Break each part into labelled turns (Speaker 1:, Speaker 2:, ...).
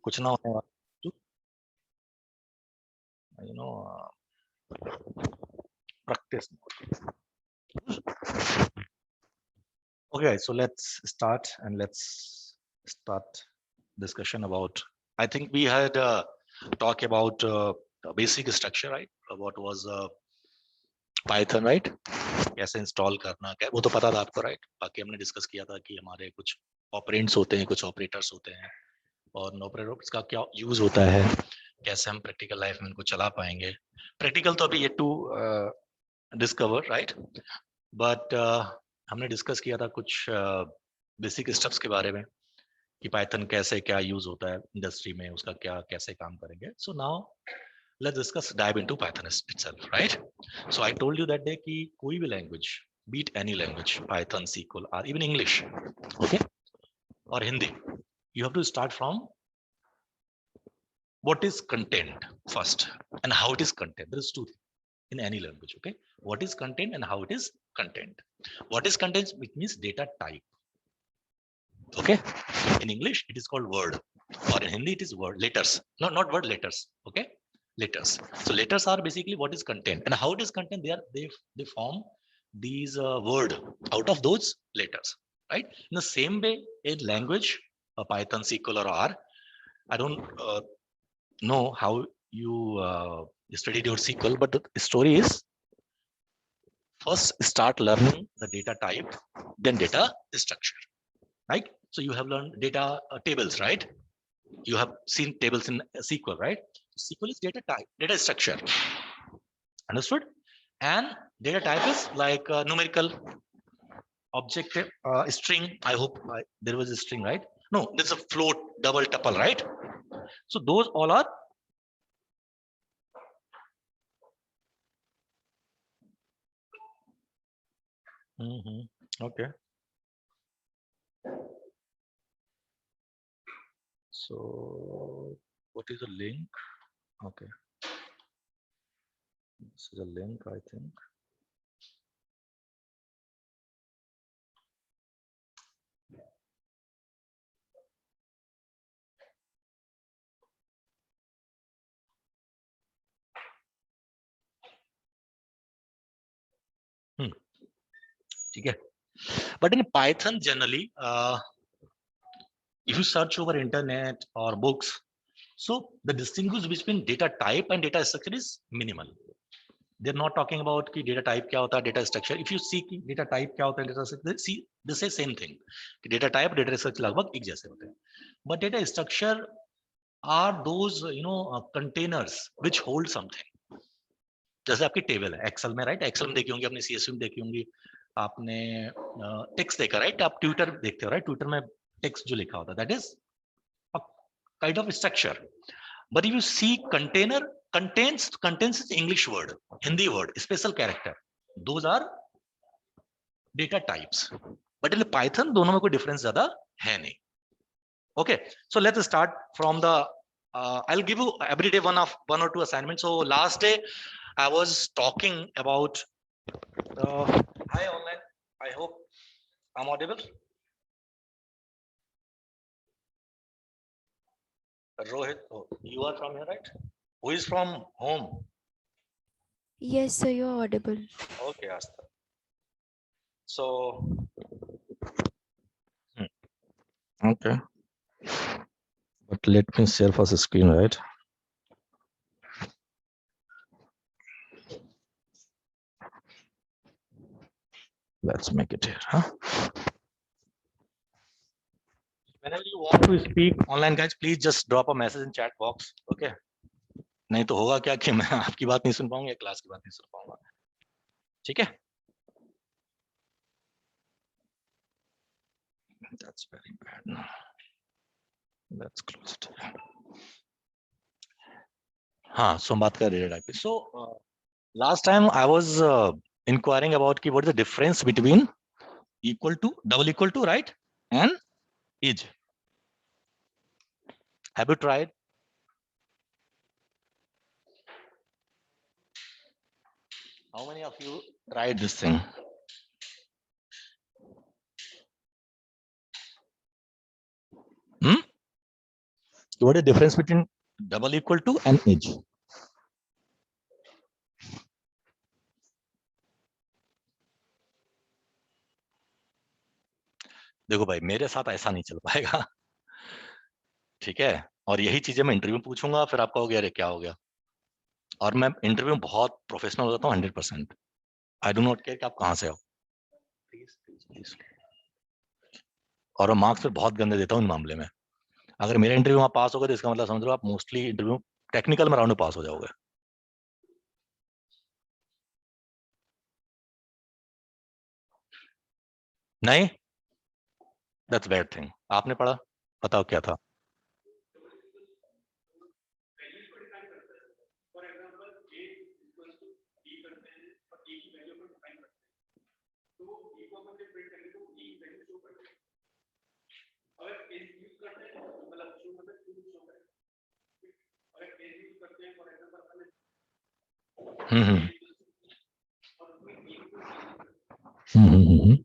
Speaker 1: कुछ ना होने वाला, practice. Okay, so let's start discussion about. I think we had talk about basic structure, right? What was Python, right? कैसे install करना, क्या वो तो पता था आपको, राइट? बाकी हमने डिस्कस किया था कि हमारे कुछ ऑपरेंड्स होते हैं, कुछ ऑपरेटर्स होते हैं, और ऑपरेटर्स का क्या यूज होता है, कैसे हम प्रैक्टिकल लाइफ में इनको चला पाएंगे. प्रैक्टिकल तो अभी ये टू डिस्कवर, राइट? बट हमने डिस्कस किया था कुछ बेसिक स्टेप्स के बारे में कि पाइथन कैसे क्या यूज होता है इंडस्ट्री में, उसका क्या कैसे काम करेंगे. So now let's discuss dive into Python itself, right? So I told you that day कि कोई भी language, be it any language, Python, SQL, or even English, okay, or Hindi, you have to start from what is content first and how it is content. There is two things in any language, okay? What is content and how it is content. What is content, which means data type, okay? In English, it is called word, or in Hindi, it is word, letters. No, not word, letters, okay? Letters. So letters are basically what is content, and how it is content. They form these word out of those letters, right? In the same way, in language, Python, SQL, or R. I don't know how you studied your SQL, but the story is first start learning the data type, then data structure, right? So you have learned data tables, right? You have seen tables in SQL, right? SQL is data type, data structure. Understood? And data type is like numerical, objective, string. I hope there was a string, right? No, there's a float, double tuple, right? So those all are okay. So what is the link? Okay, this is a link, I think. Okay. But in Python generally, if you search over internet or books, so the distinguish between data type and data structure is minimal. They're not talking about ki data type kya hota hai, data structure. If you see ki data type kya hota hai, data structure, see they say same thing. Ki data type, data structure lagbhag ek jaise hote hain. But data structure are those containers which hold something. जैसे आपकी table है Excel में, right? Excel में देखी होंगी आपने, CSV में देखी होंगी आपने, टेक्स्ट देखा, राइट? आप ट्विटर देखते हो, राइट? ट्विटर में टेक्स्ट जो लिखा होता है, that is a kind of structure. But if you see container, contains is English word, Hindi word, special character. Those are data types. But in Python, दोनों में कोई difference ज़्यादा है नहीं. Okay, so let's start from the. I'll give you every day one or two assignments. So last day, I was talking about. Hi online. I hope I'm audible. Rohit, oh, you are from here, right? Who is from home?
Speaker 2: Yes, sir, you're audible.
Speaker 1: Okay, Asta. So, okay. But let me share first the screen, right? Let's make it here, huh? Whenever you want to speak online, guys, please just drop a message in chat box, okay? नहीं तो होगा क्या कि मैं आपकी बात नहीं सुन पाऊंगा या क्लास की बात नहीं सुन पाऊंगा. ठीक है? That's very bad. Let's close it. हाँ, so हम बात कर रहे हैं. So last time I was inquiring about कि what is the difference between equal to, double equal to, right? And is. Have you tried? How many of you tried this thing? So what is the difference between double equal to and age? देखो भाई, मेरे साथ ऐसा नहीं चल पाएगा, ठीक है। और यही चीजें मैं इंटरव्यू में पूछूंगा, फिर आपका हो गया, अरे क्या हो गया। और मैं इंटरव्यू में बहुत प्रोफेशनल हो जाता हूँ 100%। आई डू नॉट केयर कि आप कहाँ से हो, प्लीज प्लीज प्लीज। और मैं मार्क्स फिर बहुत गंदे देता हूँ इन मामले में। अगर मेरा इंटरव्यू वहाँ पास होगा तो इसका मतलब समझ लो आप मोस्टली इंटरव्यू टेक्निकल में राउंड में पास हो जाओगे। नहीं, दैट्स बैड थिंग। आपने पढ़ा, बताओ क्या था। Hmm hmm hmm.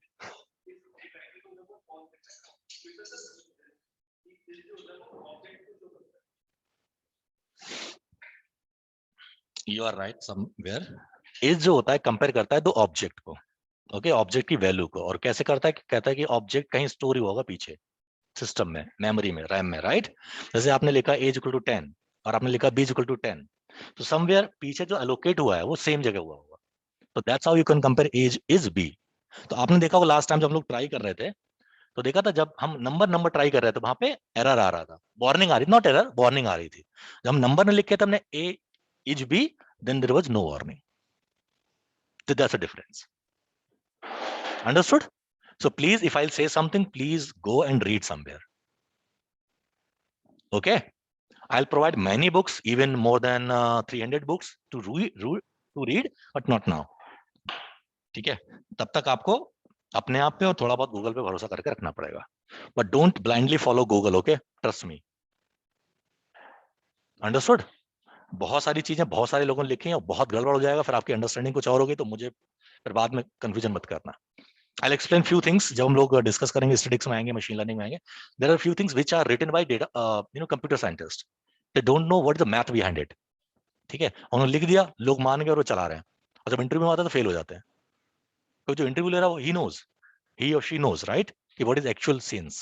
Speaker 1: You are right somewhere. As जो होता है कंपेयर करता है दो ऑब्जेक्ट को, ओके, ऑब्जेक्ट की वैल्यू को। और कैसे करता है कि कहता है कि ऑब्जेक्ट कहीं स्टोर हुआ होगा पीछे सिस्टम में, मेमोरी में, रैम में, राइट। जैसे आपने लिखा एज इक्वल टू 10 और आपने लिखा बी इक्वल टू 10, तो समवेयर पीछे जो एलोकेट हुआ है वो सेम जगह हुआ होगा। तो that's how you can compare as is be. तो आपने देखा वो लास्ट टाइम जब हम लोग ट्राई कर रहे थे, तो देखा था जब हम नंबर नंबर ट्राई कर रहे थे वहां पे एरर आ रहा था, वार्निंग आ रही, नॉट एरर, वार्निंग आ रही थी। जब हम नंबर ने लिखे थे हमने A is B, then there was no warning. So that's a difference. Understood? So please, if I'll say something, please go and read somewhere. Okay? I'll provide many books, even more than 300 books to read, but not now. ठीक है? तब तक आपको अपने आप पे और थोड़ा बहुत गूगल पे भरोसा करके रखना पड़ेगा। But don't blindly follow Google, okay? Trust me. Understood? बहुत सारी चीजें बहुत सारे लोगों ने लिखी हैं और बहुत गड़बड़ हो जाएगा, फिर आपकी अंडरस्टैंडिंग कुछ और होगी, तो मुझे फिर बाद में कंफ्यूजन मत करना। I'll explain few things जब हम लोग डिस्कस करेंगे, स्टैटिस्टिक्स में आएंगे, मशीन लर्निंग में आएंगे। There are few things which are written by data, computer scientists. They don't know what is the math behind it. ठीक है, उन्होंने लिख दिया, लोग मान गए और वो चला रहे हैं, और जब इंटरव्यू में आता है तो फेल हो जाते हैं। तो जो इंटरव्यू ले रहा है वो he or she knows, right, कि what is actual sense.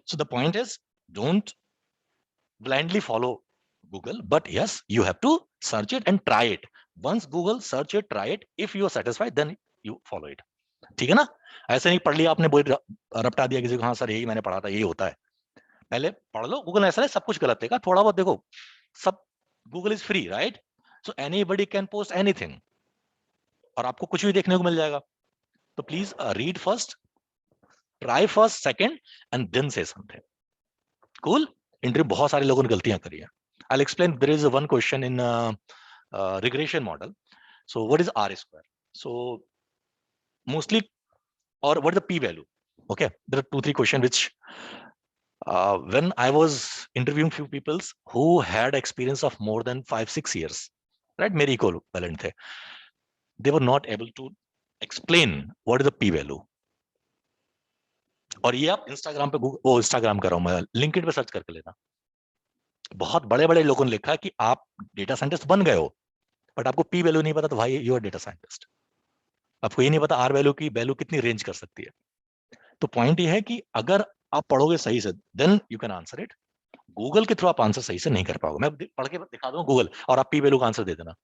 Speaker 1: So the point is, don't blindly follow Google, but yes, you have to search it and try it. Once Google, search it, try it. If you are satisfied, then you follow it. ठीक है ना? ऐसे नहीं पढ़ लिया आपने, बोल रपटा दिया किसी को, हाँ सर यही मैंने पढ़ा था, यही होता है। पहले पढ़ लो, गूगल ऐसा है सब कुछ गलत देगा, थोड़ा बहुत देखो, सब Google is free, right. So anybody can post anything और आपको कुछ भी देखने को मिल जाएगा। तो please read first, try first, second, and then say something. Cool. Interview बहुत सारे लोगों ने गलतियां करी है। I explain, there is one question in regression model. So what is R square? So mostly, or what is the p value? Okay, there are 2-3 questions which when I was interviewing few people who had experience of more than 5-6 years, right, मेरे equivalent थे, they were not able to explain what is the p value. और ये आप Instagram पे, वो Instagram कर रहा हूं मैं, लिंक्डइन पे सर्च करके लेना। बहुत बड़े बड़े लोगों ने लिखा है कि आप डेटा साइंटिस्ट बन गए हो, बट आपको पी वैल्यू नहीं पता, तो भाई यू आर डेटा साइंटिस्ट। आपको ये नहीं पता आर वैल्यू की वैल्यू कितनी रेंज कर सकती है। तो पॉइंट ये है कि अगर आप पढ़ोगे सही से, then you can answer it. Google के थ्रू आप आंसर सही से नहीं कर पाओगे। मैं पढ़ के दिखा दूंगा गूगल और आप पी वैल्यू का आंसर दे देना,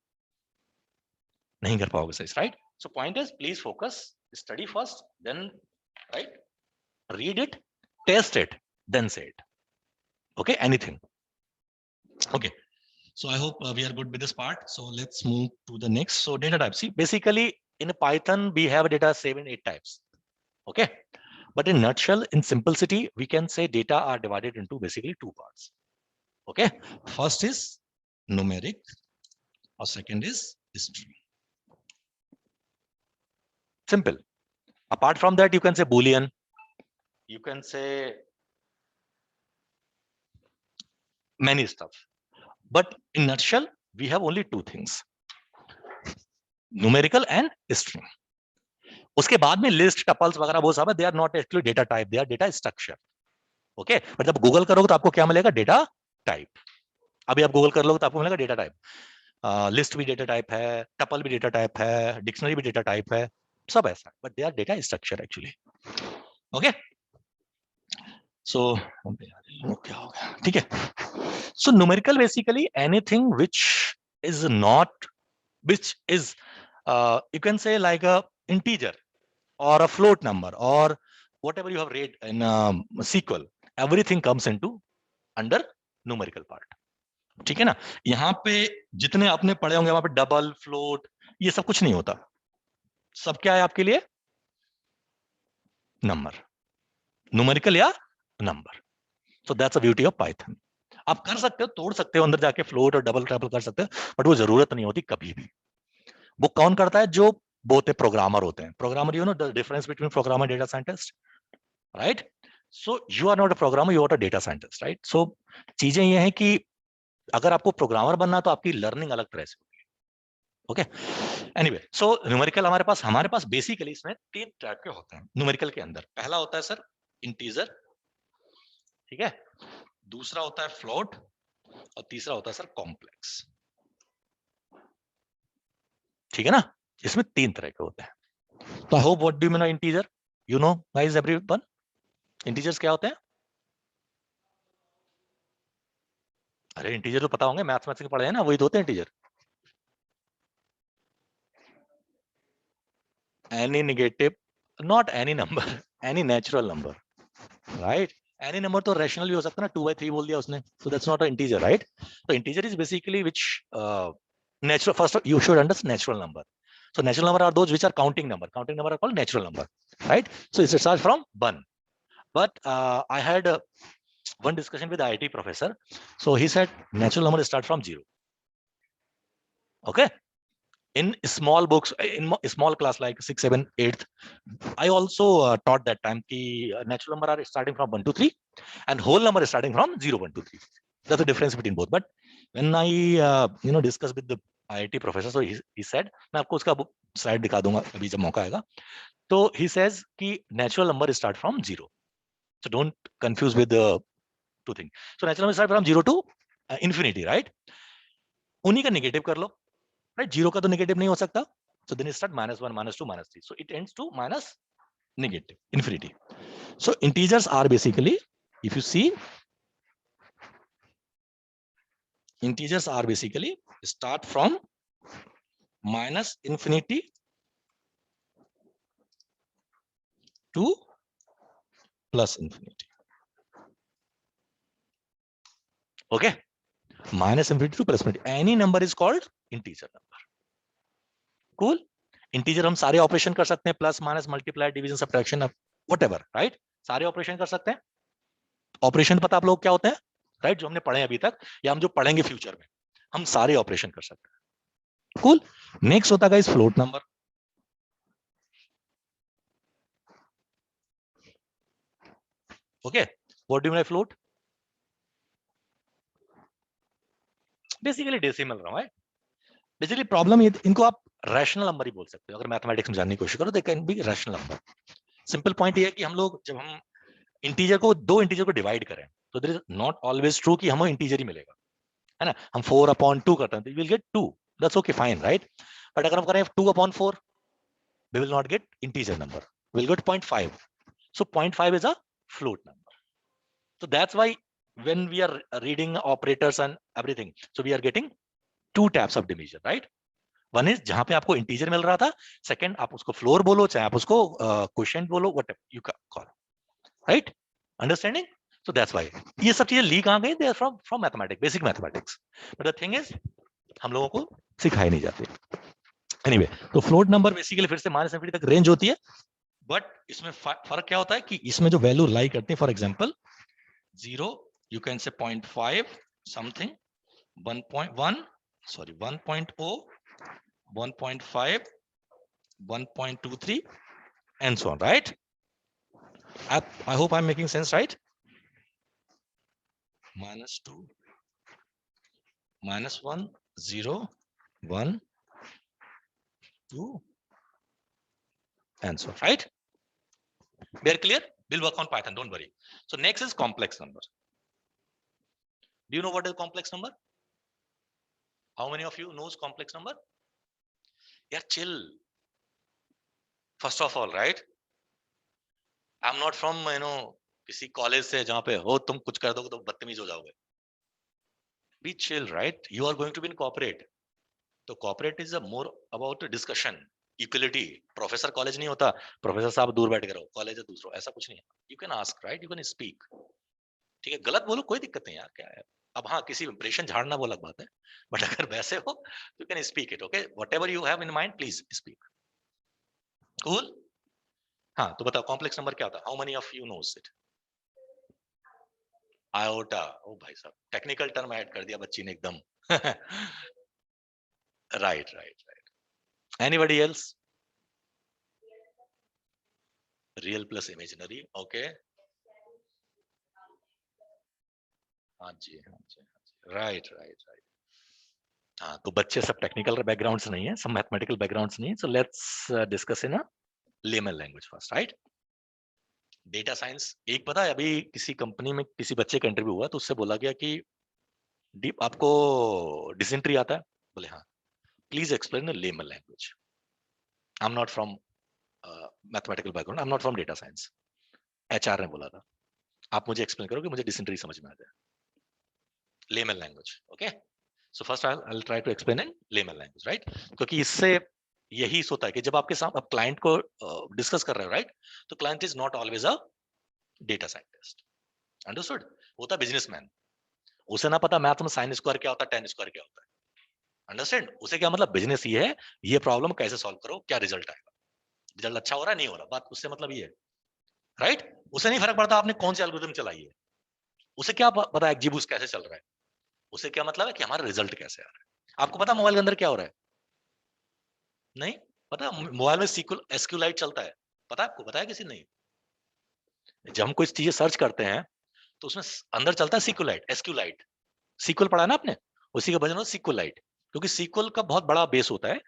Speaker 1: नहीं कर पाओगे सही, right. So point is, please focus, study first, then write, read it, test it, then say it. Okay, anything. Okay, so I hope we are good with this part. So let's move to the next. So data types. See, basically in Python we have data 7-8 types. Okay, but in nutshell, in simplicity, we can say data are divided into basically 2 parts. Okay, first is numeric or second is string. Simple. Apart from that, you can say Boolean, you can say many stuff, but in nutshell we have only 2 things, numerical and string. उसके बाद में list, tuples वगैरह वो सब है, they are not actually data type, they are data structure. Okay, पर जब Google करोगे तो आपको क्या मिलेगा? Data type. अभी आप गूगल कर लोगे तो आपको मिलेगा डेटा टाइप. लिस्ट भी डेटा टाइप है, टपल भी डेटा टाइप है, डिक्शनरी भी डेटा टाइप है, सब ऐसा, but they are data structure actually. Okay, so क्या हो गया, ठीक है. So numerical basically anything which is not, which is you can say like a integer or a float number or whatever you have read in SQL, everything comes into under numerical part. ठीक है ना. यहाँ पे जितने आपने पढ़े होंगे वहां पे डबल फ्लोट ये सब कुछ नहीं होता, सब क्या है आपके लिए, नंबर, न्यूमेरिकल या number. So that's a beauty of Python. आप कर सकते हो, तोड़ सकते हो अंदर जाके फ्लोट और डबल ट्रिपल कर सकते हो, बट वो जरूरत नहीं होती कभी भी. वो कौन करता है, जो बोलते हैं प्रोग्रामर होते हैं. Programmer, you know the difference between programmer data scientist, right. So you are not a programmer, you are a data scientist, right. So चीजें ये हैं कि अगर आपको प्रोग्रामर बनना तो आपकी लर्निंग अलग तरह से होगी. ओके, एनीवे, सो न्यूमेरिकल हमारे पास बेसिकली इसमें 3 टाइप के होते हैं न्यूमेरिकल के अंदर. पहला होता है सर इंटीजर, ठीक है. दूसरा होता है फ्लोट और तीसरा होता है सर कॉम्प्लेक्स. ठीक है ना. इसमें 3 तरह के होते हैं. तो I hope what do you mean integer, you know guys everyone, integers क्या होते हैं. अरे इंटीजर तो पता होंगे, मैथमेटिक्स के पढ़े हैं ना, वही तो होते हैं integer. Any negative, not any number, any natural number, right. Any number तो रैशनल भी हो सकता है ना, 2/3 बोल दिया उसने, so that's not a integer, right. तो integer is basically which natural, first you should understand natural number. So natural number are those which are counting number are called natural number, right. So it starts from 1, but I had one discussion with the IT professor, so he said natural number start from 0. Okay, in small books, in small class like 6, 7, 8, I also taught that time ki natural number are starting from 1 to 3 and whole number is starting from 0, 1 to 3. That's the difference between both. But when I discussed with the IIT professor, so he said, मैं आपको उसका slide दिखा दूंगा अभी जब मौका आएगा. तो he says कि natural number start from 0, so don't confuse with the two things. So natural number start from 0 to infinity, right. उन्हीं का नेगेटिव कर लो, राइट. 0 का तो नेगेटिव नहीं हो सकता, so then it start -1, -2, -3, so it ends to minus negative infinity. So integers are basically, if you see, integers are basically start from minus infinity to plus infinity. Okay, minus infinity to plus infinity, any number is called integer number. Cool. Integer हम सारे operation कर सकते हैं, plus minus multiply division subtraction whatever, right. सारे operation कर सकते हैं. Operation पता आप लोग क्या होते हैं, राइट, जो हमने पढ़े अभी तक या हम जो पढ़ेंगे फ्यूचर में, हम सारे ऑपरेशन कर सकते हैं. कूल. नेक्स्ट होता है guys float number. Okay, what do you mean by float. Basically decimal रहा है. बेसिकली प्रॉब्लम ये, इनको आप रैशनल नंबर ही बोल सकते हो. अगर मैथमेटिक्स में जानने की कोशिश करो, they can be rational number. Simple point ये है कि हम लोग जब हम इंटीजर को, 2 इंटीजर को डिवाइड करें, तो there is not always true कि हमें इंटीजर ही मिलेगा, है ना. हम 4/2 करते हैं तो will get 2, that's okay, fine, right. But अगर हम करें 2/4, we will not get integer number, we'll get 0.5. So 0.5 is a float number. So that's why when we are reading operators and everything, so we are getting 2 types of division, right. One is जहां पे आपको integer मिल रहा था, second आप उसको floor बोलो, चाहे आप उसको क्वोशिएंट बोलो, whatever you call, right. Understanding. So that's why ये सब चीजें लीक आ गई, they are from mathematics, basic mathematics, but the thing is हम लोगों को सिखाई नहीं जाती. एनीवे, तो फ्लोट नंबर बेसिकली फिर से माइनस इंफिनिटी तक रेंज होती है, बट इसमें फर्क क्या होता है कि इसमें जो वैल्यू लाई करती है, फॉर एग्जांपल 0, यू कैन से 0.5 something, 1.1, sorry 1.0, 1.5, 1.23 and so on, right. I hope I'm making sense, right. -2, -1, 0, 1, 2 and so on, right. We are clear. We'll work on Python, don't worry. So next is complex number. Do you know what is complex number? How many of you knows complex number? Yeah, chill. First of all, right? I'm not from किसी college से जहां पे हो तुम कुछ कर दोगे तो बदतमीज हो जाओगे. Be chill, right? You are going to be in corporate. तो corporate is a more about discussion, equality. Professor college नहीं होता, प्रोफेसर साहब दूर बैठ के रहो, कॉलेज है दूसरा, ऐसा कुछ नहीं है. You can ask, right? You can speak. ठीक है, गलत बोलो कोई दिक्कत नहीं यार, क्या है. अब हाँ, किसी इंप्रेशन झाड़ना वो अलग बात है, बट अगर वैसे हो you can speak it, okay? Whatever you have in mind, please speak. Cool? हाँ, तो बताओ कॉम्प्लेक्स नंबर क्या होता है? How many of you knows it? Iota. ओ भाई साहब, टेक्निकल टर्म ऐड कर दिया बच्ची ने एकदम. Right right right. Anybody else? Real plus imaginary. Okay. हाँ जी हाँ जी. Right right right. हाँ, तो बच्चे सब टेक्निकल बैकग्राउंड्स नहीं है, सब मैथमेटिकल बैकग्राउंड्स नहीं है. So let's discuss in a layman language first, right? Data science. एक पता है, अभी किसी कंपनी में किसी बच्चे का इंटरव्यू हुआ तो उससे बोला गया कि डीप आपको डिसेंट्री आता है? बोले हाँ. Please explain in layman language. I am not from mathematical background, I am not from data science. HR ने बोला था आप मुझे एक्सप्लेन करो कि मुझे डिसेंट्री समझ में आ जाए. Layman language. Okay. So first I will try to explain in layman language, right? क्योंकि इससे यही होता है कि जब आपके साथ आप क्लाइंट को डिस्कस कर रहे हो, राइट, तो client is not always a data scientist. Understood? होता बिजनेसमैन. उसे ना पता मैथ में साइन स्क्वायर क्या होता है, टेन स्क्वायर क्या होता है. अंडरस्टैंड? उसे क्या मतलब, बिजनेस ये है, ये प्रॉब्लम कैसे सॉल्व करो, क्या रिजल्ट आएगा, रिजल्ट अच्छा हो रहा है नहीं हो रहा, बात उससे मतलब ये है, राइट? उसे नहीं फर्क पड़ता आपने कौन सी एल्गोरिथम चलाई है. उसे क्या पता है एक्जीबूस कैसे चल रहा है. उसे क्या मतलब है कि हमारा रिजल्ट कैसे आ रहा है. आपको पता मोबाइल के अंदर क्या हो रहा है? नहीं पता. मोबाइल में सीक्वल एसक्यूलाइट चलता है, पता है आपको? पता है किसी? नहीं. जब हम कोई चीजें सर्च करते हैं तो उसमें अंदर चलता है सीक्वलाइट, एसक्यूलाइट. सीक्वल पढ़ा ना आपने, उसी का वर्जन होता है सीक्वलाइट. क्योंकि सीक्वल का बहुत बड़ा बेस होता है.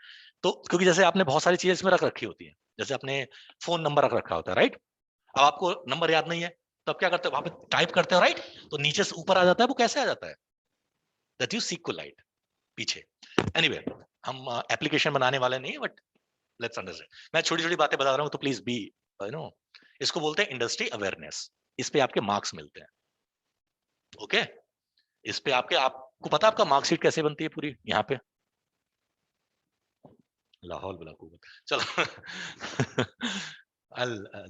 Speaker 1: तो क्योंकि जैसे आपने बहुत सारी चीजें इसमें रख रखी होती हैं, जैसे आपने फोन नंबर रख रखा होता है, राइट? अब आपको नंबर याद नहीं है तो आप क्या करते हो, वहां पे टाइप करते हो, राइट? तो नीचे से ऊपर आ जाता है. वो कैसे आ जाता है? दैट यू सीक्वलाइट पीछे. एनीवे, हम एप्लीकेशन बनाने वाले नहीं, बट लेट्स अंडरस्टैंड. मैं छोटी छोटी बातें बता रहा हूँ तो प्लीज बी नो. इसको बोलते हैं इंडस्ट्री अवेयरनेस. इस पे आपके मार्क्स मिलते हैं. ओके. इस पे आपको पता है आपका मार्कशीट कैसे बनती है पूरी यहाँ पे? लाहौल बिला कुव्वत. चलो.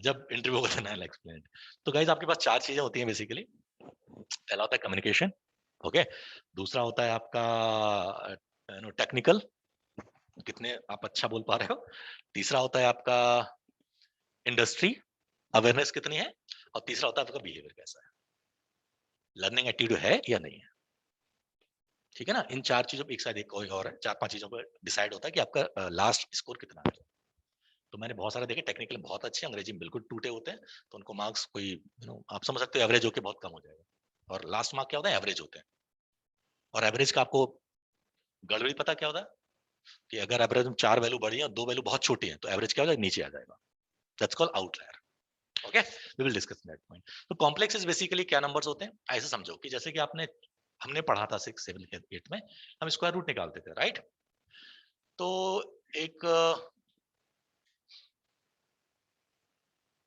Speaker 1: जब इंटरव्यू होगा ना आई एक्सप्लेन. तो गाइस आपके पास चार चीजें होती हैं बेसिकली. पहला होता है कम्युनिकेशन. ओके. दूसरा होता है आपका टेक्निकल, कितने आप अच्छा बोल पा रहे हो. तीसरा होता है आपका इंडस्ट्री अवेयरनेस कितनी है. और तीसरा होता है आपका बिहेवियर कैसा है, लर्निंग एटीट्यूड है या नहीं है. ठीक है ना. इन चार चीजों पे एक साथ एक कोई और है, चार पांच चीजों पर डिसाइड होता है कि आपका लास्ट स्कोर कितना है. तो मैंने बहुत सारे देखे, टेक्निकल बहुत अच्छे, अंग्रेजी में बिल्कुल टूटे होते हैं, तो उनको मार्क्स कोई आप समझ सकते हो एवरेज होके बहुत कम हो जाएगा. और लास्ट मार्क क्या होता है, एवरेज होते हैं. और एवरेज का आपको गड़बड़ी पता क्या होता है कि अगर एवरेज में चार वैल्यू बड़ी है और दो वैल्यू बहुत छोटी है तो एवरेज क्या हो जाएगा, नीचे आ जाएगा. That's called outlier. Okay, we will discuss that point. तो कॉम्प्लेक्स बेसिकली क्या नंबर्स होते हैं, ऐसे समझो कि जैसे कि हमने पढ़ा था 6, 7, 8 में हम स्क्वायर रूट निकालते थे, राइट? तो एक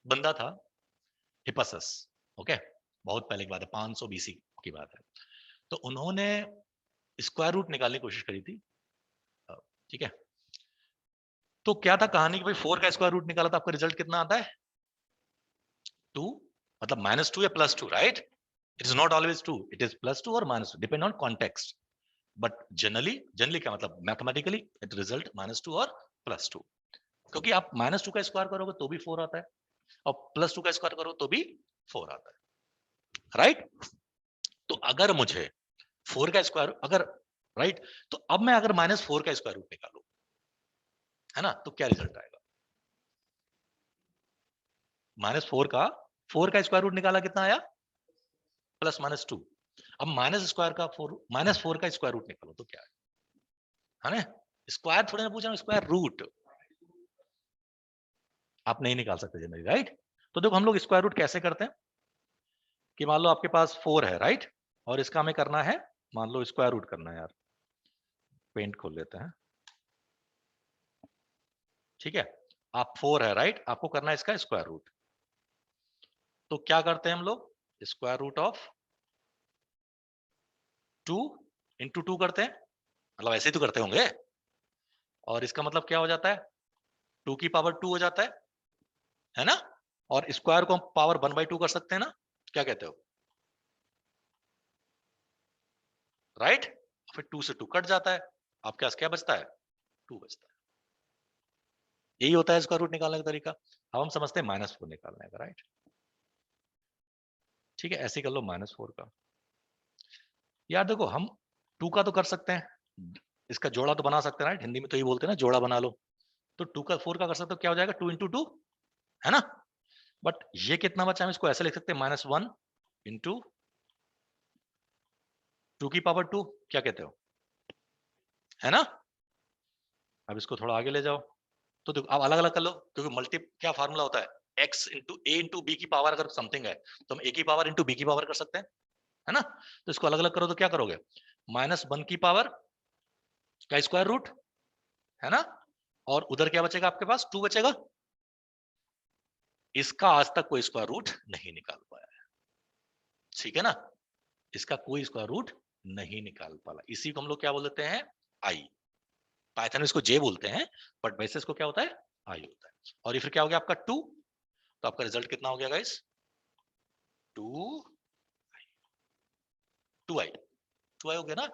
Speaker 1: बंदा था हिपसस. ओके. बहुत पहले की बात है, 500 बीसी की बात है. तो उन्होंने स्क्वायर रूट निकालने की कोशिश करी थी. ठीक है. तो क्या था कहानी कि भाई 4 का स्क्वायर रूट निकाला था, आपका रिजल्ट कितना आता है? 2. मतलब -2 या +2, right? It is not always 2, it is +2 और -2, depend on context. But generally क्या मतलब, मैथमेटिकली इट रिजल्ट -2 और +2. क्योंकि आप -2 का स्क्वायर करोगे तो भी 4 आता है, और +2 का स्क्वायर करो तो भी 4 आता है, राइट? तो अगर मुझे 4 का स्क्वायर अगर, राइट, तो अब मैं अगर -4 का स्क्वायर रूट निकालू, है ना, तो क्या रिजल्ट आएगा? -4 का 4 का स्क्वायर रूट निकाला, कितना आया? +-2. अब -4 का 4 का स्क्वायर रूट निकालो तो क्या है ना? स्क्वायर थोड़ी ना पूछ रहा हूं, स्क्वायर रूट आप नहीं निकाल सकते जनरली, राइट? तो देखो हम लोग स्क्वायर रूट कैसे करते हैं कि मान लो आपके पास 4 है, राइट? और इसका हमें करना है, मान लो स्क्वायर रूट करना है यार, पेंट खोल लेते हैं, ठीक है। आप 4 है राइट, आपको करना है इसका स्क्वायर रूट। तो क्या करते हैं हम लोग, स्क्वायर रूट ऑफ 2 इंटू 2 करते हैं, मतलब ऐसे ही तो करते होंगे। और इसका मतलब क्या हो जाता है, 2 की पावर 2 हो जाता है ना। और स्क्वायर को हम पावर 1/2 कर सकते हैं ना, क्या कहते हो, राइट। फिर 2 से 2 कट जाता है, आपके पास क्या बचता है, 2 बचता है। यही होता है स्क्वायर रूट निकालने का तरीका। अब हम समझते हैं -4 निकालने का, राइट। ठीक है, ऐसे कर लो -4 का। यार देखो, हम 2 का तो कर सकते हैं, इसका जोड़ा तो बना सकते हैं, राइट। हिंदी में तो यही बोलते हैं ना, जोड़ा बना लो। तो 2 का 4 का कर सकते हो, क्या हो जाएगा, 2 इंटू 2, है ना। बट ये कितना बचा, हम इसको ऐसे लिख सकते हैं, -1 इंटू 2 की पावर 2, क्या कहते हो, है ना। अब इसको थोड़ा आगे ले जाओ, तो देखो आप अलग अलग कर लो, क्योंकि मल्टी क्या फार्मूला होता है, x इंटू ए इंटू बी की पावर अगर समथिंग है, तो हम ए की पावर इंटू बी की पावर कर सकते हैं, है ना। तो इसको अलग अलग करो तो क्या करोगे, -1 की पावर का स्क्वायर रूट, है ना। और उधर क्या बचेगा आपके पास, 2 बचेगा। इसका आज तक कोई स्क्वायर रूट नहीं निकाल पाया है, ठीक है ना। इसका कोई स्क्वायर रूट नहीं निकाल पाया, इसी को हम लोग क्या बोल देते हैं, आई। पाइथन में इसको जे बोलते हैं, बट वैसे इसको क्या होता है, आई होता है। और ये फिर क्या हो गया आपका 2, तो आपका रिजल्ट कितना हो गया गाइस, 2 2i, 2i हो गया ना।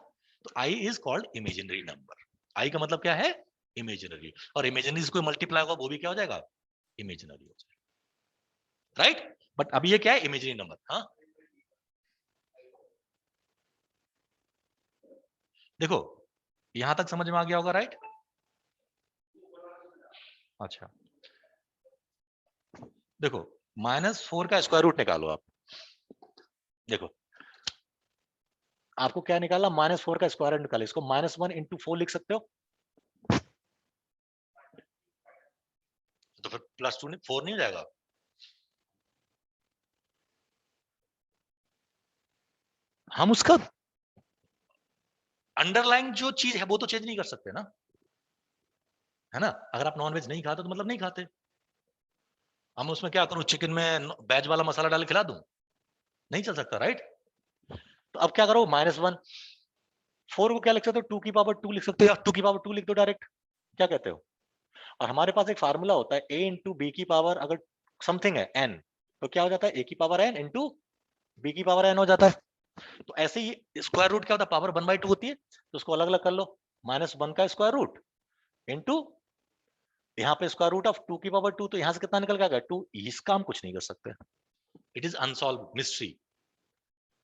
Speaker 1: तो i is called imaginary number. i का मतलब क्या है, इमेजिनरी। और इमेजिनरी से कोई मल्टीप्लाई होगा वो भी क्या हो जाएगा, इमेजिनरी हो जाएगा, राइट। बट अभी ये क्या है, इमेजिनरी नंबर। हाँ देखो, यहां तक समझ में आ गया होगा, राइट। अच्छा देखो, -4 का स्क्वायर रूट निकालो आप। देखो आपको क्या निकाला, -4 का स्क्वायर रूट निकाला, इसको -1 इंटू 4 लिख सकते हो, तो फिर +2 4 नहीं हो जाएगा। हम उसका अंडरलाइन जो चीज है वो तो चेंज नहीं कर सकते ना, है ना। अगर आप नॉनवेज नहीं खाते तो मतलब नहीं खाते, हम उसमें क्या करूं, चिकन में वेज वाला मसाला डाल के खिला दूं, नहीं चल सकता, राइट। तो अब क्या करो, -1, 4 को क्या लिख सकते हो, 2 की पावर 2 लिख सकते हो, या 2 की पावर 2 लिख दो डायरेक्ट, क्या कहते हो। और हमारे पास एक फार्मूला होता है, a इंटू बी की पावर अगर समथिंग है n, तो क्या हो जाता है, a की पावर n इंटू बी की पावर n हो जाता है। तो ऐसे ही स्क्वायर रूट क्या होता है, पावर 1/2 होती है, तो उसको अलग अलग कर लो, -1 का स्क्वायर रूट इंटू यहाँ पे स्क्वायर रूट ऑफ 2 की पावर 2, तो यहाँ से कितना निकल के आ गया 2। इसका हम कुछ नहीं कर सकते, इट इज अनसॉल्व मिस्ट्री,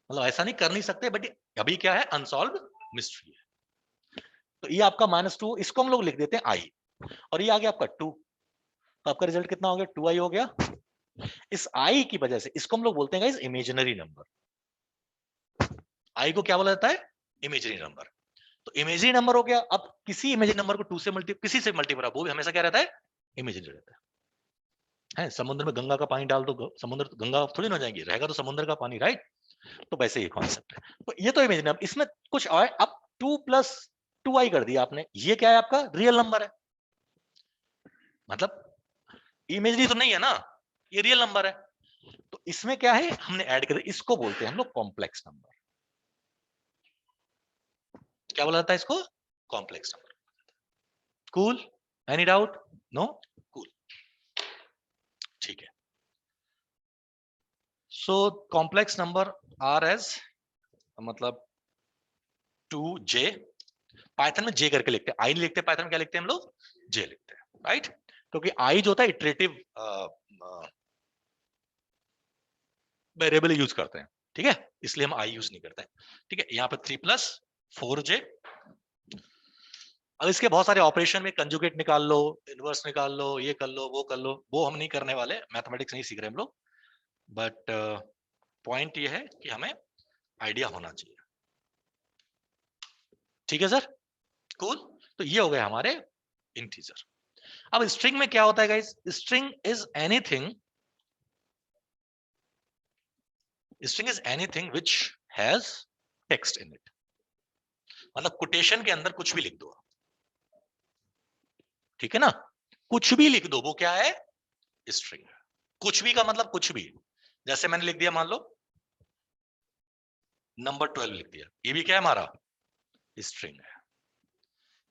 Speaker 1: मतलब ऐसा नहीं कर नहीं सकते, बट अभी क्या है, अनसॉल्व मिस्ट्री है। तो ये आपका -2, इसको हम लोग लिख देते हैं आई, और ये आ गया आपका 2, तो आपका रिजल्ट कितना हो गया, 2i हो गया। इस आई की वजह से इसको हम लोग बोलते हैं गाइस इमेजिनरी नंबर। आई को क्या बोला जाता है, इमेजिनरी नंबर। तो इमेजिनरी नंबर हो गया। अब किसी इमेजिनरी नंबर को 2 से किसी से मल्टीप्लाई, वो भी हमेशा क्या रहता है, इमेजिनरी रहता है। समुद्र में गंगा का पानी डाल दो, समुद्र गंगा थोड़ी ना हो जाएगी, रहेगा तो समुद्र का पानी, राइट। तो वैसे ही कॉन्सेप्ट है। तो ये तो इमेजिनरी, अब इसमें कुछ और, अब 2 + 2i कर दिया आपने, ये क्या है आपका रियल नंबर है, मतलब इमेजिनरी तो नहीं है ना, ये रियल नंबर है। तो इसमें क्या है, हमने ऐड कर दिया, इसको बोलते हैं हम लोग कॉम्प्लेक्स नंबर। क्या बोला जाता है इसको, complex number. Cool, any doubt, no, cool, ठीक है। So complex number are as, मतलब 2j, पाइथन में j करके लिखते हैं, आई नहीं लिखते पाइथन में, क्या लिखते हैं हम लोग, j लिखते हैं, राइट। क्योंकि आई जो होता है इटरेटिव वेरिएबल यूज करते हैं, ठीक है, इसलिए हम आई यूज नहीं करते हैं, ठीक है। यहाँ पे 3 + 4j। अब इसके बहुत सारे ऑपरेशन में कंजुगेट निकाल लो, इनवर्स निकाल लो, ये कर लो, वो कर लो, वो हम नहीं करने वाले, मैथमेटिक्स नहीं सीख रहे हम लोग। बट पॉइंट ये है कि हमें आइडिया होना चाहिए, ठीक है सर, कूल। तो ये हो गए हमारे इंटीजर। अब स्ट्रिंग में क्या होता है guys, string is anything which has text in it, मतलब कोटेशन के अंदर कुछ भी लिख दो, ठीक है ना, कुछ भी लिख दो, वो क्या है, स्ट्रिंग। कुछ भी का मतलब कुछ भी, जैसे मैंने लिख दिया मान लो नंबर 12 लिख दिया, ये भी क्या है हमारा, स्ट्रिंग है।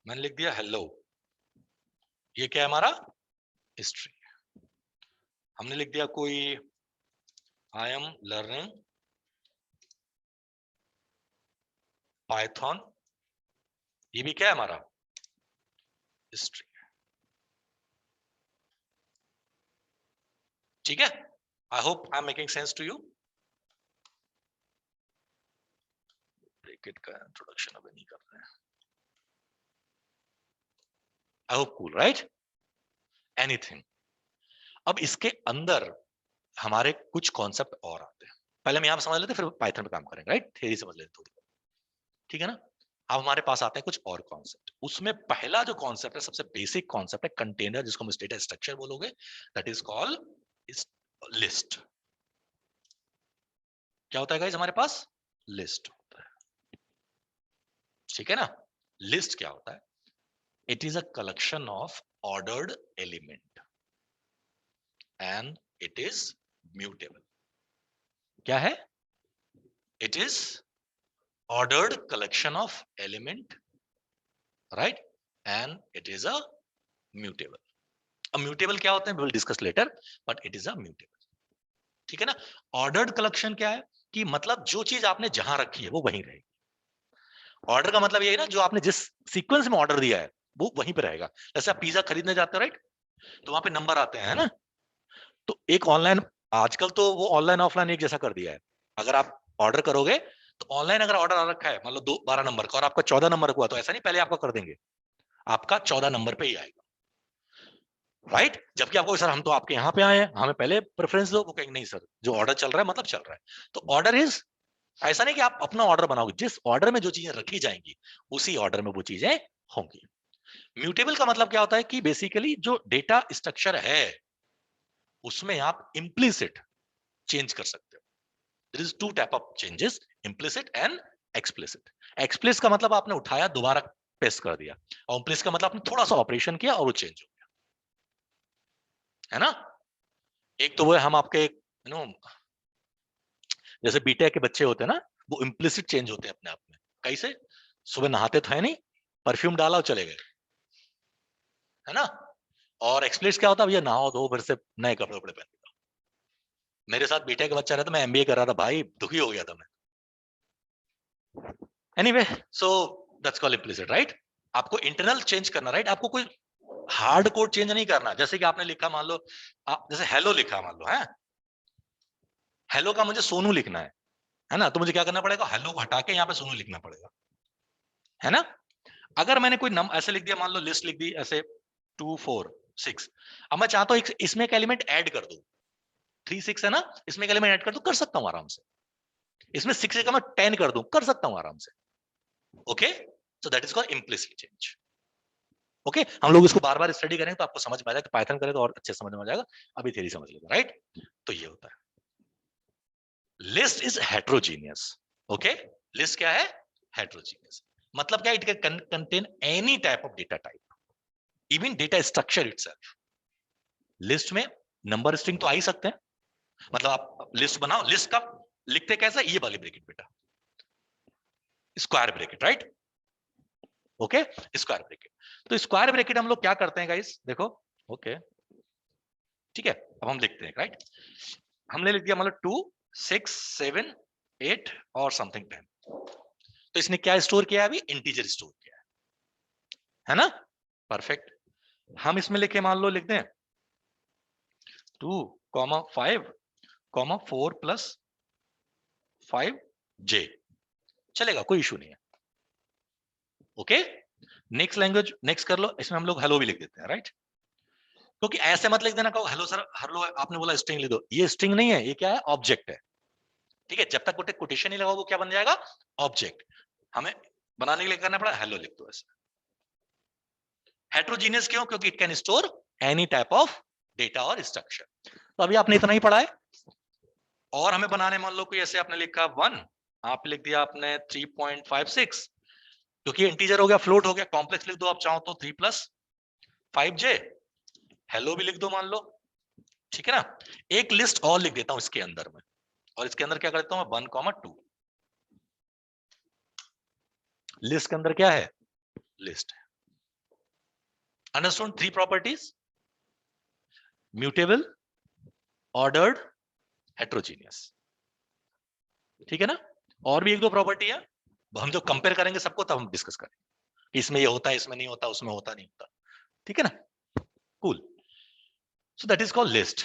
Speaker 1: मैंने लिख दिया हेलो, ये क्या है हमारा, स्ट्रिंग है। हमने लिख दिया कोई आई एम लर्निंग पाइथन, ये भी क्या है हमारा, स्ट्रिंग है। ठीक है, I hope I am making sense to you. Bracket का इंट्रोडक्शन अभी नहीं कर रहे हैं, I hope cool, right, anything. अब इसके अंदर हमारे कुछ कॉन्सेप्ट और आते हैं, पहले हम यहां समझ लेते हैं, फिर पाइथन पे काम करेंगे, राइट, थ्योरी समझ लेते थोड़ी, ठीक है ना। अब हमारे पास आते हैं कुछ और कॉन्सेप्ट, उसमें पहला जो कॉन्सेप्ट है, सबसे बेसिक कॉन्सेप्ट है कंटेनर, जिसको हम डेटा स्ट्रक्चर बोलोगे, दैट इज कॉल्ड लिस्ट। क्या होता है गाइस हमारे पास, लिस्ट होता है, ठीक है ना। लिस्ट क्या होता है, it is a collection of ordered element and it is mutable. क्या है, it is ordered collection of element, right, and it is a mutable. अब mutable क्या होते हैं, we will discuss later, but it is a mutable, ठीक है ना। ordered collection क्या है, कि मतलब जो चीज आपने जहां रखी है वो वहीं रहेगी। ऑर्डर का मतलब ये है ना, जो आपने जिस सीक्वेंस में ऑर्डर दिया है वो वहीं पे रहेगा। जैसे आप पिज्जा खरीदने जाते हो, राइट, तो वहां पे नंबर आते हैं ना, तो एक ऑनलाइन, आजकल तो वो ऑनलाइन ऑफलाइन एक जैसा कर दिया है। अगर आप ऑर्डर करोगे तो ऑनलाइन अगर ऑर्डर आ रखा है मान लो 12 नंबर का और आपका 14 नंबर का हुआ, तो ऐसा नहीं पहले आपका कर देंगे, आपका 14 नंबर पे ही आएगा, राइट। जबकि आपको सर हम तो आपके यहाँ पे आए हैं, हमें पहले प्रेफरेंस दो, वो कहेंगे नहीं सर, जो ऑर्डर चल रहा है मतलब चल रहा है। तो ऑर्डर इज, ऐसा नहीं कि आप अपना ऑर्डर बनाओगे, जिस ऑर्डर में जो चीजें रखी जाएंगी उसी ऑर्डर में वो चीजें होंगी। म्यूटेबल का मतलब क्या होता है, कि बेसिकली जो डेटा स्ट्रक्चर है उसमें आप इम्प्लिसिट चेंज कर सकते हो। There is two type of changes, implicit and explicit. Explicit का मतलब आपने उठाया दोबारा पेस्ट कर दिया, और इम्प्लिसिट का मतलब आपने थोड़ा सा ऑपरेशन किया और वो चेंज हो गया, है ना। एक तो वो हम आपके यू नो जैसे बीटेक के बच्चे होते हैं ना, वो इम्प्लिसिट चेंज होते हैं अपने आप में। कैसे, सुबह नहाते तो है नहीं, परफ्यूम डाला और चले गए, है ना। और एक्सप्लिसिट क्या होता है, भैया नहाओ धो फिर से नए कपड़े उपड़े पहन। मेरे साथ बीटेक का बच्चा रहता, मैं एमबीए कर रहा था, भाई दुखी हो गया था मैं। Anyway, so that's called implicit, right. आपको इंटरनल चेंज करना, राइट, आपको कोई हार्ड कोड चेंज नहीं करना। जैसे कि आपने लिखा, मान लो आप जैसे हेलो लिखा, मान लो है हेलो का मुझे सोनू लिखना है ना, तो मुझे क्या करना पड़ेगा, हेलो को हटा के यहाँ पे सोनू लिखना पड़ेगा, है ना। अगर मैंने कोई नंबर ऐसे लिख दिया, मान लो लिस्ट लिख दी ऐसे 2 4 6, अब मैं चाहता हूं इसमें एक एलिमेंट ऐड कर दूं, 3 6 है ना, इसमें एक एलिमेंट ऐड कर दूं, कर सकता हूं आराम से। इसमें 6 का मैं 10 कर दूं, कर सकता हूं आराम से। Okay, so that is called implicit change. Okay, हम लोग इसको बार बार स्टडी करेंगे तो आपको समझ में आ जाएगा, पाइथन करें तो और अच्छे समझ में आ जाएगा। अभी थ्योरी समझ लेते, राइट। तो ये होता है, list is heterogeneous. Okay, list क्या है, हेट्रोजीनियस। मतलब क्या, it can contain any type of data type, even data structure itself. List में नंबर स्ट्रिंग तो आ ही सकते हैं, मतलब आप लिस्ट बनाओ, लिस्ट का लिखते कैसा, ये वाली ब्रैकेट बेटा, square bracket, right. Okay, square bracket. तो स्क्वायर ब्रैकेट हम लोग क्या करते हैं गाइस, देखो, ओके ठीक है, अब हम लिखते हैं, राइट। हमने लिख दिया मतलब 2 6 7 8 और समथिंग 10, तो इसने क्या स्टोर किया है, अभी इंटीजर स्टोर किया है ना, परफेक्ट। हम इसमें लिखे, मान लो लिख दें 2 5 4 प्लस 5 j, चलेगा, कोई इशू नहीं है। ओके, नेक्स्ट लैंग्वेज नेक्स्ट कर लो, इसमें हम लोग हेलो भी लिख देते हैं, राइट। क्योंकि ऐसे मत लिख देना, कहो हेलो सर, हेलो आपने बोला स्ट्रिंग लिख दो, ये स्ट्रिंग नहीं है, ये क्या है, ऑब्जेक्ट है, ठीक है। जब तक कोटेशन नहीं लगा वो क्या बन जाएगा, ऑब्जेक्ट। हमें बनाने के लिए करना पड़ा हेलो लिख दो ऐसे। हेट्रोजीनियस क्यों, क्योंकि it can store any type of data और स्ट्रक्चर। तो अभी आपने इतना ही पढ़ा है, और हमें बनाने, मान लो कोई ऐसे आपने लिखा 1 आप लिख दिया आपने 3.56, क्योंकि इंटीजर हो गया, फ्लोट हो गया, कॉम्प्लेक्स लिख दो आप चाहो तो 3+5j, हेलो भी लिख दो मान लो, ठीक है ना। एक लिस्ट और लिख देता हूं इसके अंदर में, और इसके अंदर क्या कर देता हूं मैं 1,2। लिस्ट के अंदर क्या है, लिस्ट है। Understood, 3 properties, mutable, ordered, heterogeneous, ठीक है ना। और भी एक दो प्रॉपर्टी है, हम जो कंपेयर करेंगे सबको तब हम डिस्कस करेंगे कि इसमें ये होता है, इसमें नहीं होता, उसमें होता नहीं होता, ठीक है ना। Cool, so that is called list,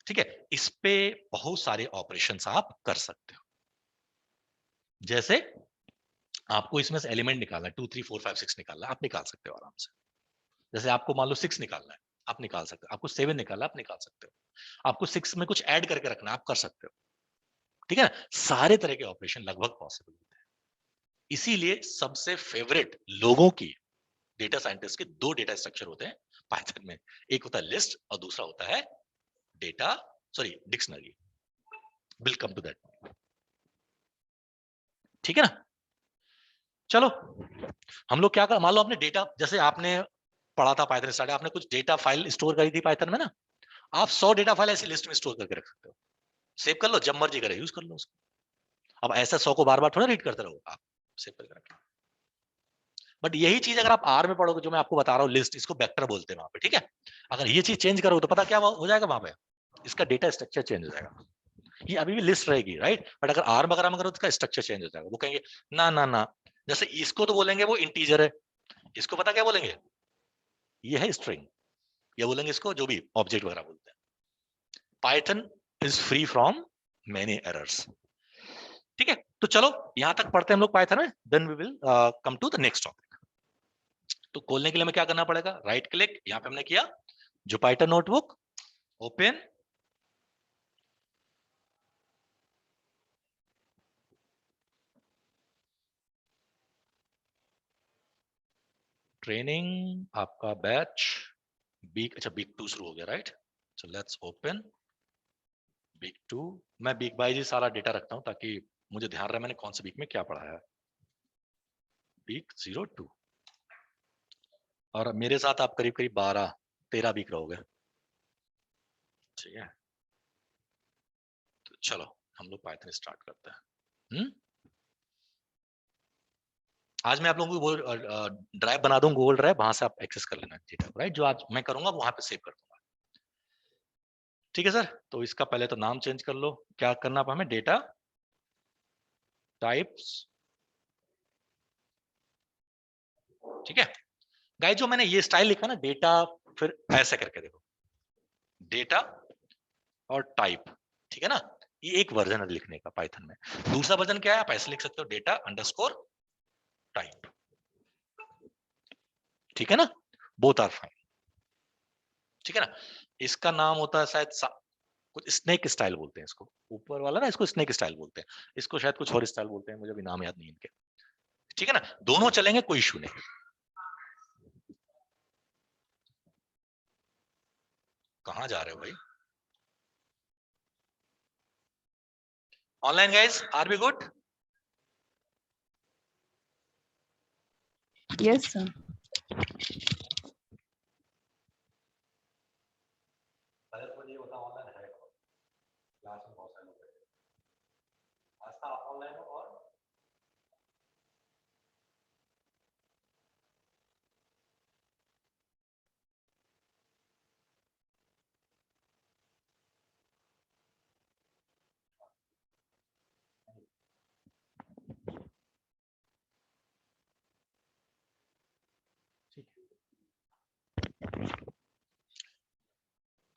Speaker 1: ठीक है। इस पे बहुत सारे ऑपरेशंस आप कर सकते हो, जैसे आपको इसमें से एलिमेंट निकालना है, 2 3 4 5 6 निकालना है, आप निकाल सकते हो आराम से। जैसे आपको मान लो 6 निकालना है, आप निकाल सकते हो। आपको 7 निकालना है, आप निकाल सकते हो। आपको 6 में कुछ ऐड करके रखना है, आप कर सकते हो, ठीक है ना। सारे तरह के ऑपरेशन लगभग पॉसिबल होते हैं। इसीलिए सबसे फेवरेट लोगों की, डेटा साइंटिस्ट के 2 डेटा स्ट्रक्चर होते हैं पाइथन में, एक होता है लिस्ट और दूसरा होता है data, sorry dictionary. Will come to that, ठीक है ना। चलो हम लोग क्या कर, मान लो आपने डेटा, जैसे आपने पढ़ा था पाइथन स्टार्ट, आपने कुछ डेटा फाइल स्टोर करी थी पाइथन में ना, आप 100 डेटा फाइल ऐसी लिस्ट में स्टोर करके रख सकते हो, सेव कर लो, जब मर्जी करे यूज कर लो उसको। अब ऐसा 100 को बार बार थोड़ा रीड करते रहो, आप सेव करके रखो। बट यही चीज अगर आप आर में पढ़ोगे, जो मैं आपको बता रहा हूँ लिस्ट, इसको वेक्टर बोलते हैं वहां पे, ठीक है। अगर ये चीज चेंज करोगे तो पता क्या हो जाएगा वहां पे, इसका डेटा स्ट्रक्चर चेंज हो जाएगा। ये अभी भी लिस्ट रहेगी, राइट, बट अगर आर वगैरह में करो तो इसका स्ट्रक्चर चेंज हो जाएगा। वो कहेंगे ना ना ना, जैसे इसको तो बोलेंगे वो इंटीजर है, इसको पता क्या बोलेंगे, ये है स्ट्रिंग, या बोलेंगे इसको जो भी ऑब्जेक्ट वगैरह बोलते हैं। Python is free from many errors, ठीक है। तो चलो यहां तक पढ़ते हैं हम लोग पाइथन में, then we will come to the next topic. तो खोलने के लिए हमें क्या करना पड़ेगा, राइट क्लिक, यहां पे हमने किया, जो पाइथन नोटबुक, ओपन, ट्रेनिंग आपका बैच वीक, अच्छा वीक 2 शुरू हो गया, right. So let's open week 2। मैं वीक बाय जी सारा डेटा रखता हूं ताकि मुझे ध्यान रहे मैंने कौन से वीक में क्या पढ़ा है। वीक 02, और मेरे साथ आप करीब करीब 12-13 वीक रहोगे, ठीक है। तो चलो हम लोग पाइथन स्टार्ट करते हैं। आज मैं आप लोगों को ड्राइव बना दूं, गूगल ड्राइव, वहां से आप एक्सेस कर लेना डेटा, राइट। जो आज मैं करूंगा वहां पे सेव कर दूंगा, ठीक है सर। तो इसका पहले तो नाम चेंज कर लो, क्या करना आप हमें, डेटा टाइप्स, ठीक है। गाइस जो मैंने ये स्टाइल लिखा ना डेटा, फिर ऐसे करके देखो, डेटा और टाइप, ठीक है ना। ये एक वर्जन है लिखने का पाइथन में। दूसरा वर्जन क्या है, आप ऐसे लिख सकते हो, डेटा अंडरस्कोर टाइप, ठीक है ना। बोथ आर फाइन, ठीक है ना। इसका नाम होता है शायद कुछ स्नेक स्टाइल बोलते हैं इसको, ऊपर वाला ना, इसको स्नेक स्टाइल बोलते हैं, इसको शायद कुछ और स्टाइल बोलते हैं, मुझे भी नाम याद नहीं इनके, ठीक है ना। दोनों चलेंगे, कोई इशू नहीं। कहां जा रहे हो भाई, online guys, are we good.
Speaker 3: Yes, sir.
Speaker 1: ये होता ऑनलाइन है, क्लास में बहुत सारे लोग हैं। आज था आप ऑनलाइन हो, और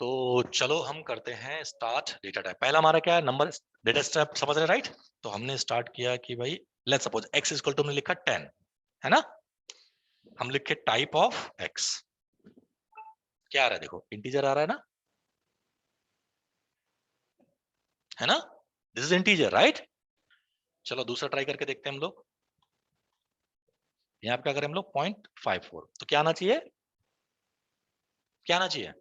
Speaker 1: तो चलो हम करते हैं स्टार्ट डेटा टाइप। पहला हमारा क्या है, नंबर डेटा टाइप, समझ रहे राइट। तो हमने स्टार्ट किया कि भाई let's suppose x equal to, हमने लिखा 10, है ना। हम लिखे टाइप ऑफ x, क्या आ रहा है देखो, इंटीजर आ रहा है ना, दिस इज इंटीजर, राइट। चलो दूसरा ट्राई करके देखते हैं हम लोग। यहाँ पे क्या करें हम लोग, 0.54, तो क्या आना चाहिए, क्या आना चाहिए,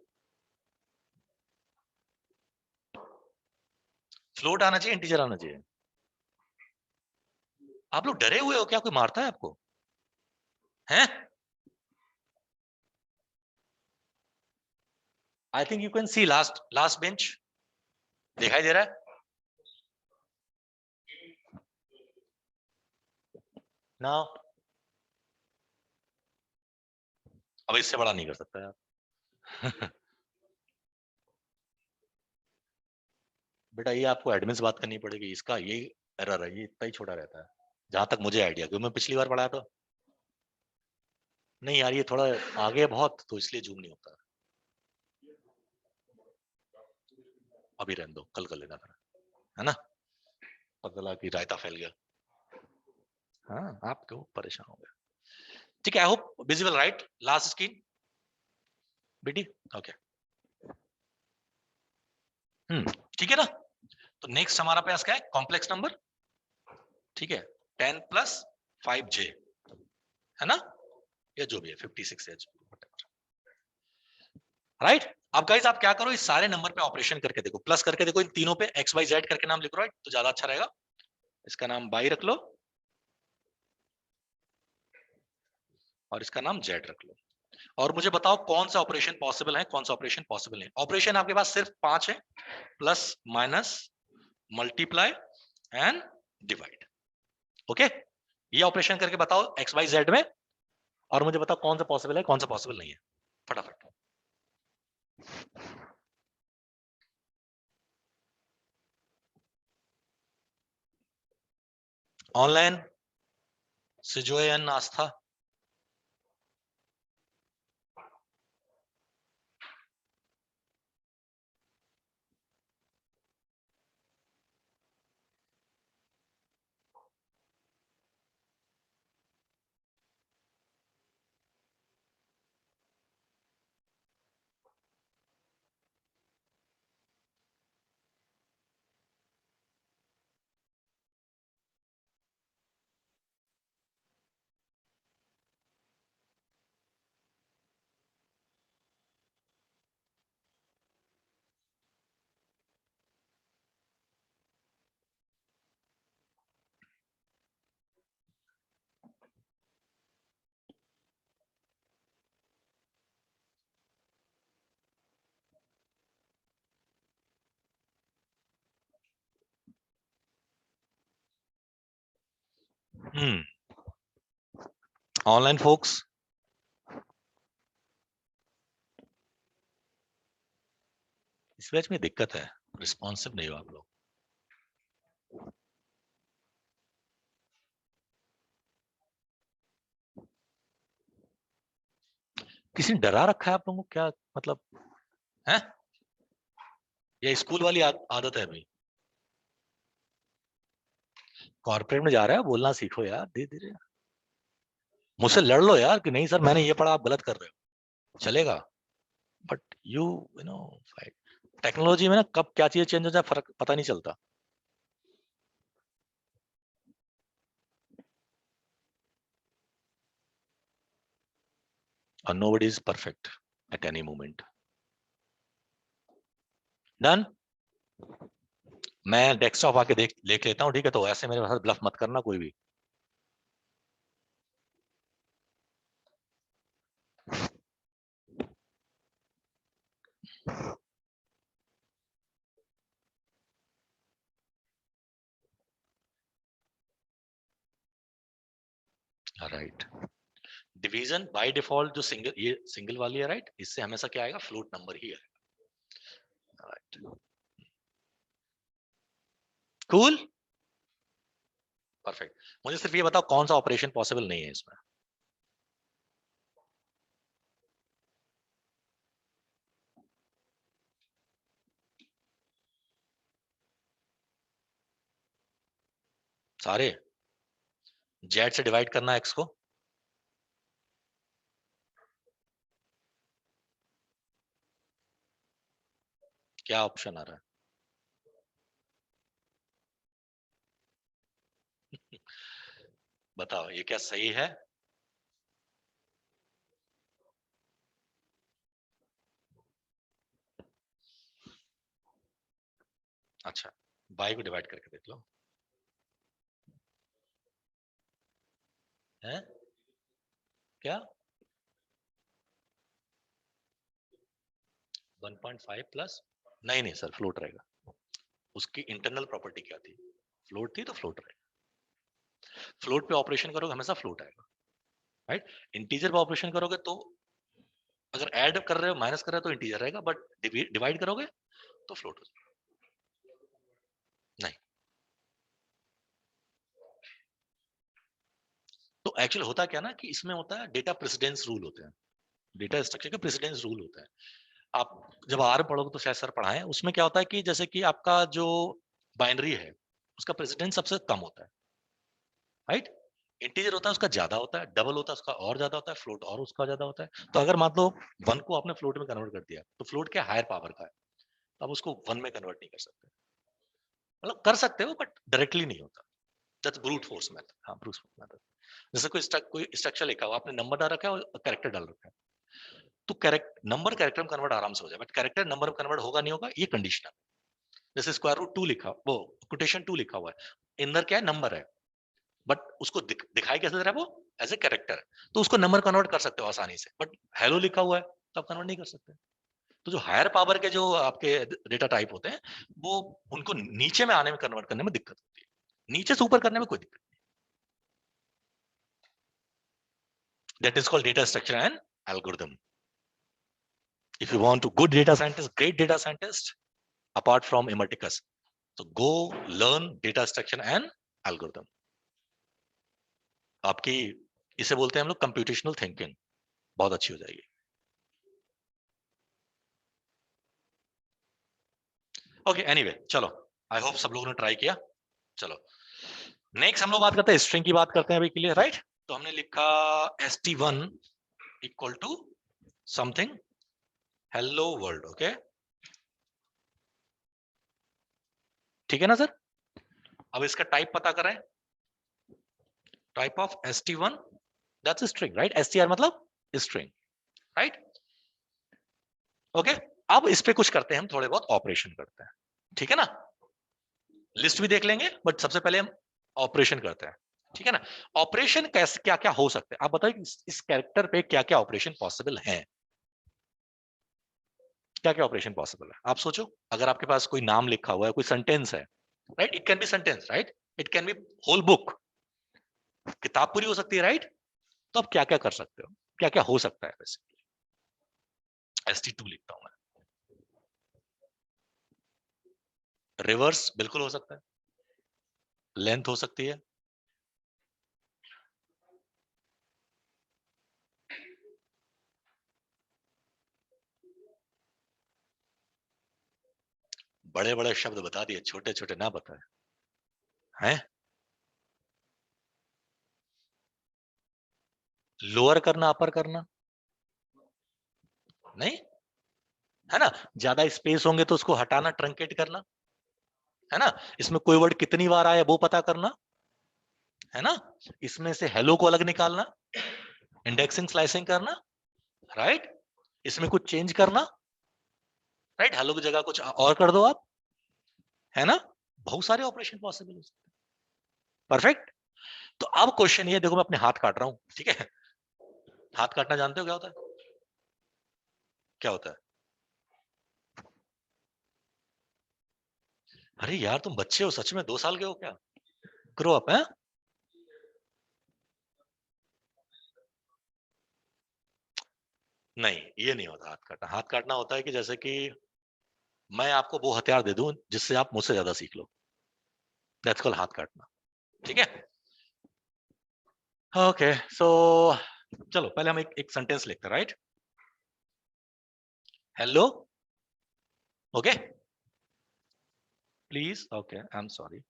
Speaker 1: फ्लोट आना चाहिए, इंटीजर आना चाहिए, आप लोग डरे हुए हो क्या? कोई मारता है आपको? हैं? I think you can see last bench, दिखाई दे रहा है ना? अब इससे बड़ा नहीं कर सकता यार। बेटा ये आपको एडमिन से बात करनी पड़ेगी, इसका ये एरर है, ये इतना ही छोटा रहता है जहां तक मुझे आइडिया, क्योंकि मैं पिछली बार पढ़ाया तो। नहीं यार, ये थोड़ा आगे है बहुत, तो इसलिए जूम नहीं होता। अभी रहने दो, कल कर लेना फिर, है ना? पता लगा कि रायता फैल गया। हाँ, आप क्यों परेशान हो गए? ठीक है, I hope visible right? Last screen बेटी, ओके। ठीक है ना? तो नेक्स्ट हमारा पास क्या है? कॉम्प्लेक्स नंबर, ठीक है, 10 + 5j, है ना? या जो भी है 56h, राइट? अब गाइस आप क्या करो, इस सारे नंबर पे ऑपरेशन करके देखो, प्लस करके देखो, इन तीनों पे x y z करके नाम लिखो, राइट? तो ज्यादा अच्छा रहेगा। इसका नाम y रख लो और इसका नाम z रख लो, और मुझे बताओ कौन सा ऑपरेशन पॉसिबल है, कौन सा ऑपरेशन पॉसिबल नहीं। ऑपरेशन आपके पास सिर्फ 5 है, plus, minus, multiply and divide. Okay, ये ऑपरेशन करके बताओ एक्स वाई जेड में, और मुझे बताओ कौन सा पॉसिबल है, कौन सा पॉसिबल नहीं है, फटाफट। ऑनलाइन सिजोयन आस्था, ऑनलाइन फोक्स, इस बैच में दिक्कत है, रिस्पॉन्सिव नहीं हो आप लोग। किसी ने डरा रखा है आप लोगों को क्या, मतलब है? या स्कूल वाली आदत है अभी? कॉर्पोरेट में जा रहा है, बोलना सीखो यार धीरे धीरे। मुझसे लड़ लो यार कि नहीं सर मैंने ये पढ़ा, आप गलत कर रहे हो, चलेगा। But you you know fight. Technology में ना कब क्या चीज चेंज हो जाए फर्क पता नहीं चलता। और nobody is perfect at any moment. Done. मैं डेस्कटॉप आके देख लेता हूँ, ठीक है? तो ऐसे मेरे साथ ब्लफ मत करना कोई भी। राइट, डिवीजन बाय डिफॉल्ट जो सिंगल, ये सिंगल वाली है, राइट? इससे हमेशा क्या आएगा? फ्लोट नंबर ही है, राइट? Cool, perfect. मुझे सिर्फ ये बताओ कौन सा ऑपरेशन पॉसिबल नहीं है इसमें? सारे जेड से डिवाइड करना एक्स को, क्या ऑप्शन आ रहा है? बताओ ये क्या सही है? अच्छा, बाई को डिवाइड करके देख लो। है क्या 1.5 प्लस, नहीं सर फ्लोट रहेगा। उसकी इंटरनल प्रॉपर्टी क्या थी, फ्लोट थी तो फ्लोट रहेगा। फ्लोट पे ऑपरेशन करोगे हमेशा फ्लोट आएगा, राइट। इंटीजर पे ऑपरेशन करोगे तो अगर ऐड कर रहे हो माइनस कर रहे हो तो इंटीजर रहेगा, बट डिवाइड करोगे तो फ्लोट हो जाएगा। नहीं, तो एक्चुअली होता क्या ना कि इसमें होता है डेटा प्रेसिडेंस रूल होते हैं, डेटा स्ट्रक्चर के प्रेसिडेंस रूल होते हैं। आप जब आर पढ़ोगे तो शायद सर पढ़ाएं, उसमें क्या होता है कि जैसे कि आपका जो बाइनरी है उसका प्रेसिडेंस सबसे कम होता है, राइट। इंटीजर होता है उसका ज्यादा होता है, डबल होता है उसका और ज्यादा होता है, फ्लोट और उसका ज्यादा होता है। तो अगर मान लो 1 को आपने फ्लोट में कन्वर्ट कर दिया तो फ्लोट क्या हायर पावर का है, तो आप उसको 1 में कन्वर्ट नहीं कर सकते, मतलब कर सकते हो बट डायरेक्टली नहीं होता। That's brute force method. हाँ ब्रूट फोर्स मेथड। जैसे कोई स्ट्रक्चर लिखा हुआ आपने नंबर डाल रखा है और कैरेक्टर डाल रखा है, तो कैरेक्टर नंबर कैरेक्टर में कन्वर्ट आराम से हो जाए, बट कैरेक्टर नंबर में कन्वर्ट होगा नहीं होगा ये कंडीशन है। जैसे स्क्वायर रूट 2 लिखा, वो कोटेशन 2 लिखा हुआ है, इंदर क्या है नंबर है, बट उसको दिखाई कैसे दे रहा है वो एज ए कैरेक्टर, तो उसको नंबर कन्वर्ट कर सकते हो आसानी से, बट हेलो लिखा हुआ है तो आप कन्वर्ट नहीं कर सकते। तो जो हायर पावर के जो आपके डेटा टाइप होते हैं वो उनको नीचे में आने में कन्वर्ट करने में दिक्कत होती है, नीचे से ऊपर करने में कोई दिक्कत नहीं। That is called data structure and algorithm. If you want to good data scientist, great data scientist, apart from Emerticus, so go learn data structure and algorithm. आपकी इसे बोलते हैं हम लोग कंप्यूटेशनल थिंकिंग, बहुत अच्छी हो जाएगी। ओके एनीवे चलो, आई होप सब लोगों ने ट्राई किया। चलो नेक्स्ट हम लोग बात करते हैं स्ट्रिंग की, बात करते हैं अभी के लिए, राइट। तो हमने लिखा st1 equal to something hello world, okay ठीक है ना सर। अब इसका टाइप पता करें, type of st1 that's string, right. str मतलब स्ट्रिंग, राइट। ओके अब इस पे कुछ करते हैं, हम थोड़े बहुत ऑपरेशन करते हैं, ठीक है ना। लिस्ट भी देख लेंगे बट सबसे पहले हम ऑपरेशन करते हैं, ठीक है ना। ऑपरेशन कैसे क्या क्या हो सकते हैं आप बताइए, इस कैरेक्टर पे क्या क्या ऑपरेशन पॉसिबल है, क्या क्या ऑपरेशन पॉसिबल है आप सोचो। अगर आपके पास कोई नाम लिखा हुआ है, कोई सेंटेंस है, right, it can be sentence, right, it can be whole book, किताब पूरी हो सकती है, राइट। तो आप क्या क्या कर सकते हो, क्या क्या हो सकता है वैसे। st2 लिखता हूं मैं, रिवर्स बिल्कुल हो सकता है, लेंथ हो सकती है, बड़े बड़े शब्द बता दिए, छोटे छोटे ना बताए हैं। लोअर करना अपर करना नहीं, है ना। ज्यादा स्पेस होंगे तो उसको हटाना, ट्रंकेट करना, है ना। इसमें कोई वर्ड कितनी बार आया वो पता करना, है ना। इसमें से हेलो को अलग निकालना, इंडेक्सिंग स्लाइसिंग करना, राइट। इसमें कुछ चेंज करना, राइट, हेलो की जगह कुछ और कर दो आप, है ना। बहुत सारे ऑपरेशन पॉसिबल हो सकते हैं, परफेक्ट। तो अब क्वेश्चन ये देखो, मैं अपने हाथ काट रहा हूं, ठीक है। हाथ काटना जानते हो क्या होता है, क्या होता है। अरे यार तुम बच्चे हो सच में, 2 साल के हो क्या, ग्रो अप है। नहीं ये नहीं होता हाथ काटना, हाथ काटना होता है कि जैसे कि मैं आपको वो हथियार दे दूं जिससे आप मुझसे ज्यादा सीख लो, दैट्स कॉल्ड हाथ काटना, ठीक है। ओके सो चलो पहले हम एक सेंटेंस लिखते हैं, right. Hello, okay, please, okay I am sorry,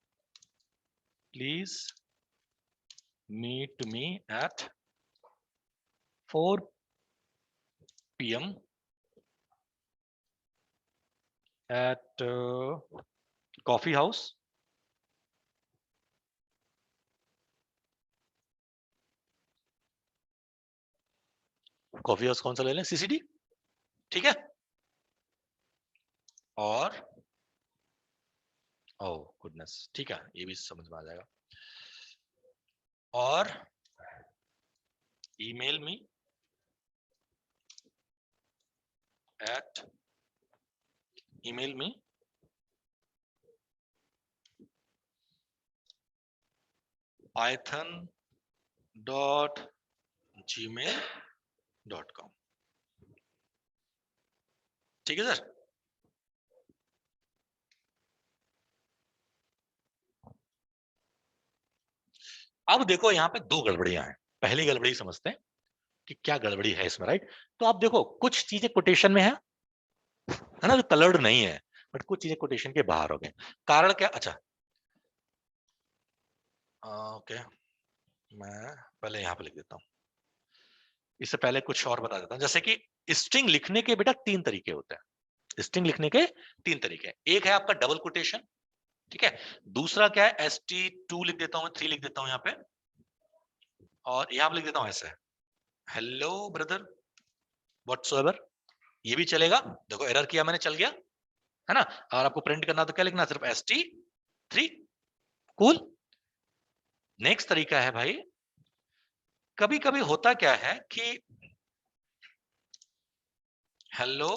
Speaker 1: please meet me at 4 PM at coffee house. Coffee house कौन सा ले लें, CCD, ठीक है। और ओह गुडनेस, ठीक है ये भी समझ में आ जाएगा। और email me at email me python.gmail.com। ठीक है सर। अब देखो यहाँ पे दो गड़बड़ियां हैं। पहली गड़बड़ी समझते हैं कि क्या गड़बड़ी है इसमें, राइट। तो आप देखो कुछ चीजें कोटेशन में है ना, जो कलर्ड नहीं है, बट कुछ चीजें कोटेशन के बाहर हो गए। कारण क्या? अच्छा ओके, मैं पहले यहाँ पे लिख देता हूँ। इससे पहले कुछ और बता देता हूँ, जैसे कि स्ट्रिंग लिखने के बेटा तीन तरीके होते हैं। स्ट्रिंग लिखने के तीन तरीके हैं। एक है आपका डबल कोटेशन, ठीक है। दूसरा क्या है, ST2 लिख देता हूं मैं, 3 लिख देता हूं यहाँ पे, और यहाँ पे लिख देता हूं ऐसे, हेलो ब्रदर व्हाटसोएवर, ये भी चलेगा। देखो एरर किया मैंने, चल गया है ना। और आपको प्रिंट करना तो क्या लिखना, सिर्फ ST3, कूल। नेक्स्ट तरीका है भाई, कभी कभी होता क्या है कि hello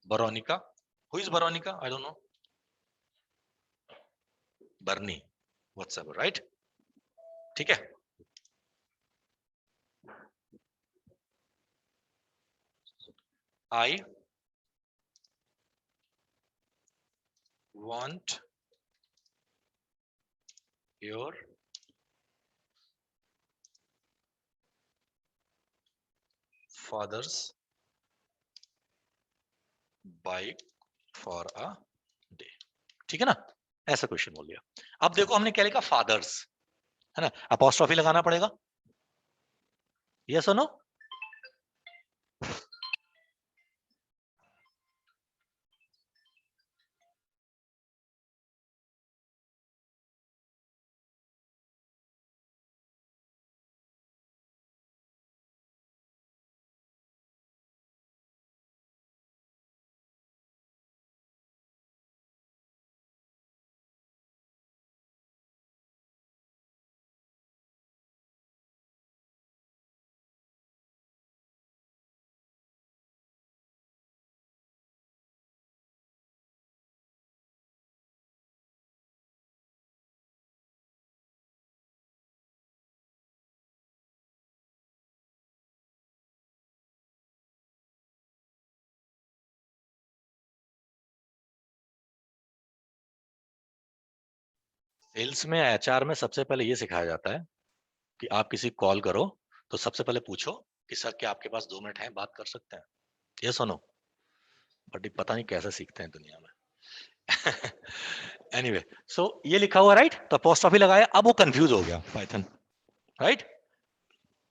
Speaker 1: Veronica, who is Veronica, I don't know, Bernie whatsoever, right, ठीक है। आई want your father's bike for a day, ठीक है ना। ऐसा क्वेश्चन बोल दिया। अब देखो हमने क्या लिखा, फादर्स, है ना, अपॉस्ट्रोफी लगाना पड़ेगा, यस और नो। सेल्स में, HR में सबसे पहले ये सिखाया जाता है कि आप किसी कॉल करो तो सबसे पहले पूछो कि सर क्या आपके पास 2 मिनट है, बात कर सकते हैं, ये सुनो। बट पता नहीं कैसे सीखते हैं दुनिया में। एनीवे, सो ये लिखा हुआ राइट, तो अपोस्ट्रोफी लगाया, अब वो कंफ्यूज हो गया पाइथन, राइट,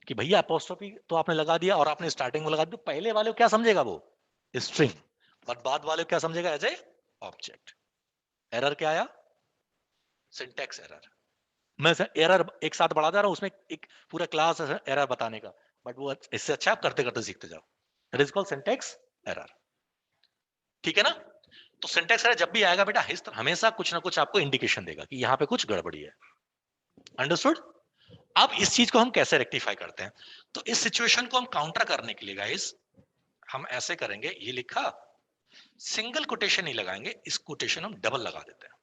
Speaker 1: कि भैया अपोस्ट्रोफी तो आपने लगा दिया और आपने स्टार्टिंग में लगा दिया, पहले वाले को क्या समझेगा वो स्ट्रिंग, बट बाद वाले को क्या समझेगा, एज ए ऑब्जेक्ट। एरर क्या आया, सिंटैक्स एरर। मैं एरर एक साथ बढ़ा जा रहा हूं, उसमें एक पूरा क्लास है एरर बताने का, बट वो इससे अच्छा आप करते करते सीखते जाओ। That is called syntax error, ठीक है ना। तो सिंटैक्स एरर जब भी आएगा बेटा, हमेशा कुछ ना कुछ आपको इंडिकेशन देगा कि यहाँ पे कुछ गड़बड़ी है। अंडरस्टूड। अब इस चीज को हम कैसे रेक्टिफाई करते हैं, तो इस सिचुएशन को हम काउंटर करने के लिए गाइस हम ऐसे करेंगे, ये लिखा, सिंगल कोटेशन नहीं लगाएंगे, इस कोटेशन हम डबल लगा देते हैं,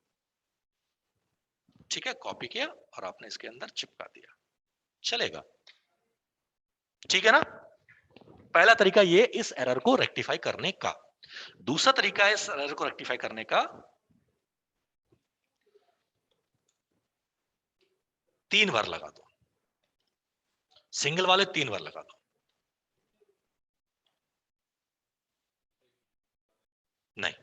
Speaker 1: ठीक है। कॉपी किया और आपने इसके अंदर चिपका दिया, चलेगा, ठीक है ना। पहला तरीका ये इस एरर को रेक्टिफाई करने का। दूसरा तरीका है इस एरर को रेक्टिफाई करने का, 3 बार लगा दो, सिंगल वाले 3 बार लगा दो। नहीं।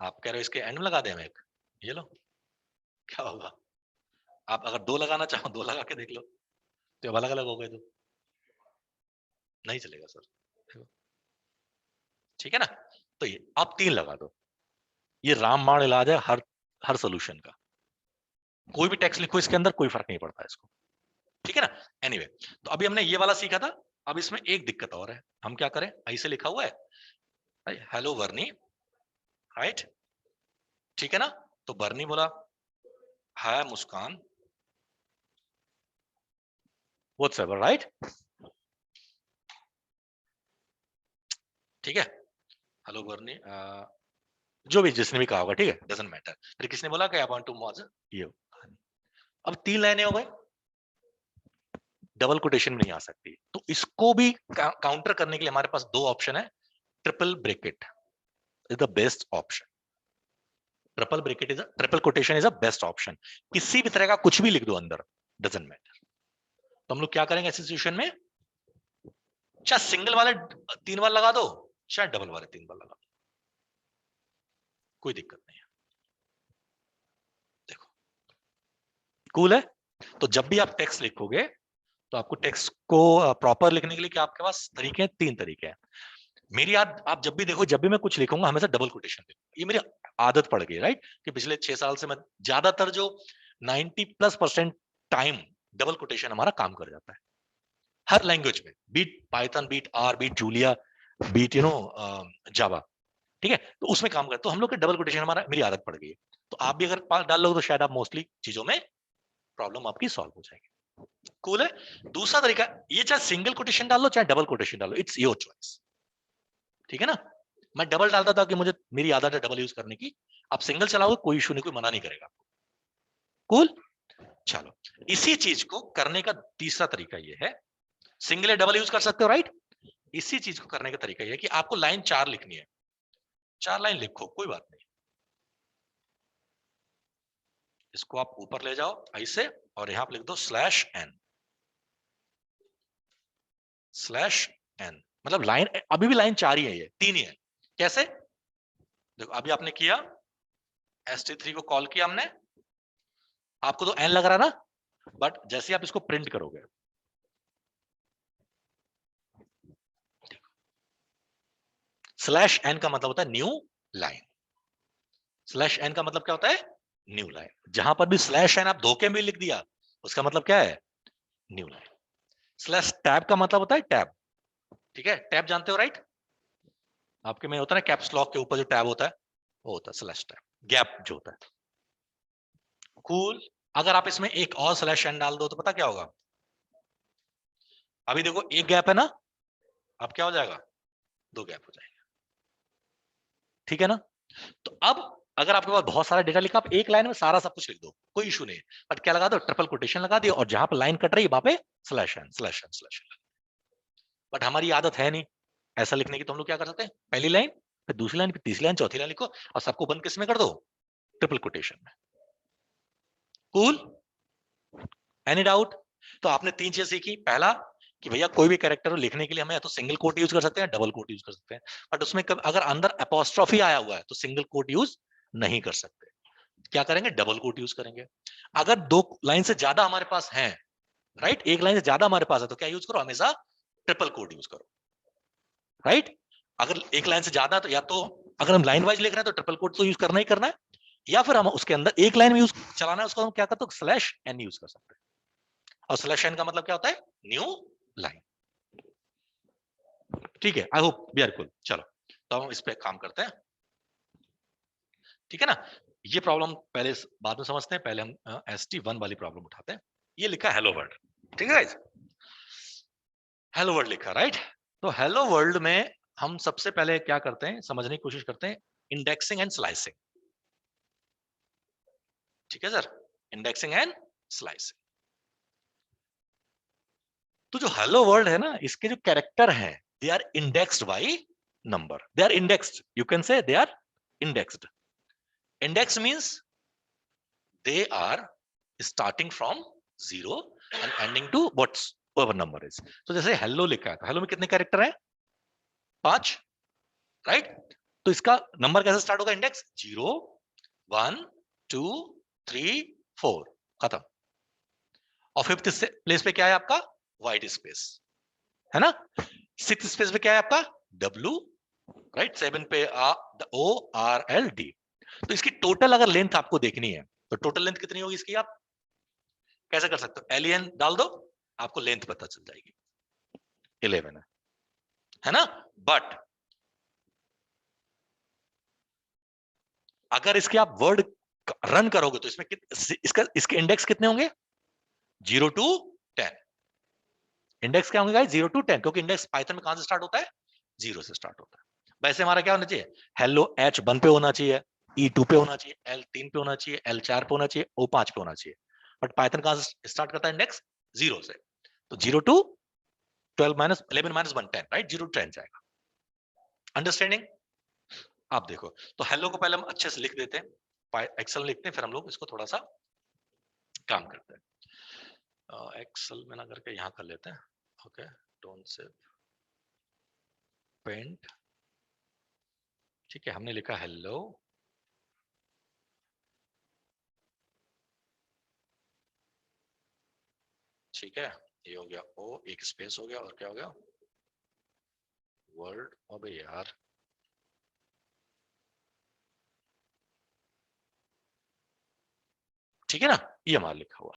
Speaker 1: आप कह रहे हो इसके एंड में लगा दें हम एक, ये लो, क्या होगा, आप अगर 2 लगाना चाहो 2 लगा के देख लो, तो अलग अलग हो गए तो नहीं चलेगा सर, ठीक है ना। तो ये आप 3 लगा दो, ये रामबाण इलाज है हर हर सोल्यूशन का। कोई भी टेक्स्ट लिखो इसके अंदर, कोई फर्क नहीं पड़ता इसको, ठीक है ना। एनीवे, तो अभी हमने ये वाला सीखा था। अब इसमें एक दिक्कत और है, हम क्या करें, ऐसे लिखा हुआ है हेलो वर्नी, राइट, ठीक है ना। तो बर्नी बोला हाय मुस्कान, whatsoever, right? ठीक है, हेलो बर्नी, जो भी जिसने भी कहा होगा, ठीक है, डजंट मैटर। फिर किसने बोला कि आई वांट टू मॉज ये, अब 3 लाइनें हो गई, डबल कोटेशन में नहीं आ सकती, तो इसको भी काउंटर करने के लिए हमारे पास 2 ऑप्शन है। Triple bracket is the best option. Triple quotation is a best option. किसी भी तरह का कुछ भी लिख दो अंदर, डजंट मैटर। तो हम लोग क्या करेंगे ऐसी सिचुएशन में, चाहे सिंगल वाले 3 बार लगा दो, चाहे डबल वाले 3 बार लगा दो, कोई दिक्कत नहीं है। देखो, कूल है। तो जब भी आप टेक्स्ट लिखोगे, तो आपको टेक्स्ट को प्रॉपर लिखने के लिए क्या आपके पास तरीके हैं? 3 तरीके हैं। मेरी आप जब भी देखो, जब भी मैं कुछ लिखूंगा हमेशा डबल कोटेशन लिखूंगा, ये मेरी आदत पड़ गई, राइट? कि पिछले 6 साल से मैं ज्यादातर जो 90+% टाइम डबल कोटेशन हमारा काम कर जाता है हर लैंग्वेज में, be it Python, be it R, be it Julia, be it Java, ठीक है? तो उसमें काम कर, तो हम लोग के डबल कोटेशन हमारा, मेरी आदत पड़ गई है। तो आप भी अगर पास डाल लोगे तो शायद आप मोस्टली चीजों में प्रॉब्लम आपकी सॉल्व हो जाएगी। कूल है। दूसरा तरीका, ये चाहे सिंगल कोटेशन डाल लो चाहे डबल कोटेशन डालो, इट्स योर चॉइस, ठीक है ना? मैं डबल डालता था कि मुझे, मेरी आदत है डबल यूज करने की। आप सिंगल चलाओगे कोई इशू नहीं, कोई मना नहीं करेगा आपको। कूल। चलो, इसी चीज को करने का तीसरा तरीका ये है, सिंगल या डबल यूज कर सकते हो, राइट? इसी चीज को करने का तरीका ये है कि आपको लाइन 4 लिखनी है। 4 लाइन लिखो, कोई बात नहीं, इसको आप ऊपर ले जाओ ऐसे, और यहां पर लिख दो /n, /n, मतलब लाइन, अभी भी लाइन 4 ही है, ये 3 ही है। कैसे? देखो, अभी आपने किया, st3 को कॉल किया हमने, आपको तो n लग रहा ना, बट जैसे आप इसको प्रिंट करोगे, /n का मतलब होता है न्यू लाइन। /n का मतलब क्या होता है? New line. जहां पर भी /n आप धोखे में लिख दिया, उसका मतलब क्या है? New line. /tab का मतलब होता है टैब, ठीक है? टैब जानते हो, राइट? आपके में होता है ना कैप्स लॉक के ऊपर जो टैब होता है, वो होता है /tab, गैप जो होता है। कूल। अगर आप इसमें एक और /n डाल दो तो पता क्या होगा? अभी देखो, एक गैप है ना, अब क्या हो जाएगा? 2 गैप हो जाएगा, ठीक है ना? तो अब अगर आपके पास बहुत सारा डेटा लिखा, आप एक लाइन में सारा सब कुछ लिख दो, कोई इशू नहीं है, बट क्या लगा दो? ट्रिपल कोटेशन लगा दिया, और जहां पर लाइन कट रही है वहां पे /n। बट हमारी आदत है नहीं ऐसा लिखने की, तो हम लोग क्या कर सकते हैं? पहली लाइन, फिर दूसरी लाइन, फिर तीसरी लाइन, चौथी लाइन लिखो, और सबको बंद किस में कर दो? ट्रिपल कोटेशन में। कूल। Any doubt? तो आपने 3 चीजें सीखी। पहला, कि भैया कोई भी कैरेक्टर लिखने के लिए हमें या तो सिंगल कोट यूज कर सकते हैं, डबल कोट यूज कर सकते हैं, बट उसमें अगर अंदर अपोस्ट्रोफी आया हुआ है तो सिंगल कोट यूज नहीं कर सकते। क्या करेंगे? डबल कोट यूज करेंगे। अगर 2 लाइन से ज्यादा हमारे पास हैं, राइट, एक लाइन से ज्यादा हमारे पास है, तो क्या यूज करो? हमेशा ट्रिपल कोट यूज करो, राइट? अगर एक लाइन से ज्यादा, तो या तो अगर हम लाइन वाइज लिख रहे हैं तो ट्रिपल कोट तो यूज करना ही करना है, या फिर हम उसके अंदर एक लाइन में यूज चलाना है, उसको हम क्या करते हैं? /n यूज कर सकते हैं। और /n का मतलब क्या होता है? New line. ठीक है, I hope we are cool. चलो, तो हम इस पे काम करते हैं, ठीक है ना? ये प्रॉब्लम पहले बाद में समझते हैं, पहले हम ST1 वाली प्रॉब्लम उठाते हैं। ये लिखा हेलो वर्ल्ड, ठीक है गाइस? हेलो वर्ल्ड लिखा, राइट? तो हेलो वर्ल्ड में हम सबसे पहले क्या करते हैं, समझने की कोशिश करते हैं, इंडेक्सिंग एंड स्लाइसिंग। ठीक है सर, इंडेक्सिंग एंड स्लाइसिंग। तो जो हेलो वर्ल्ड है ना, इसके जो कैरेक्टर हैं, they are indexed by number, they are indexed, you can say they are indexed. Index means they are starting from 0 and ending to whatever number is. तो जैसे hello लिखा है, तो हेलो में कितने कैरेक्टर हैं? 5, राइट? तो इसका नंबर कैसे स्टार्ट होगा? इंडेक्स 0 1 2 3 4, खत्म। और 5th प्लेस पे क्या है आपका? व्हाइट स्पेस, है ना? 6th स्पेस पे क्या है आपका? W, right? 7 पे ORLD। तो इसकी टोटल अगर लेंथ आपको देखनी है, तो टोटल लेंथ कितनी होगी इसकी? आप कैसे कर सकते हो? एलियन डाल दो, आपको लेंथ पता चल जाएगी, 11 है ना? बट अगर इसके आप वर्ड रन करोगे तो इसमें इसके इंडेक्स कितने होंगे? 0 to 10, इंडेक्स क्या होंगे गाइस 0 to 10, क्योंकि इंडेक्स पाइथन में कहां से स्टार्ट होता है, 0 से स्टार्ट होता है। वैसे हमारा क्या होना चाहिए, हेलो H1 पे होना चाहिए, E2 पे होना चाहिए, L3 पे होना चाहिए, L4 पे होना चाहिए, O5 पे होना चाहिए। बट पाइथन कहां से स्टार्ट करता है, इंडेक्स 0 से। तो 0 to 12 minus 11 minus 1 10, right, 0 to 10 जाएगा। अंडरस्टैंडिंग? आप देखो, तो हेलो को पहले हम अच्छे से लिख देते हैं, एक्सेल लिखते हैं, फिर हम लोग इसको थोड़ा सा काम करते हैं। एक्सेल में ना करके यहाँ कर लेते हैं। ओके, डोंट से पेंट, ठीक है, हमने लिखा हेलो, ठीक है, ये हो गया ओ, एक स्पेस हो गया, और क्या हो गया, वर्ड। अबे यार, ठीक है ना, ये हमारा लिखा हुआ।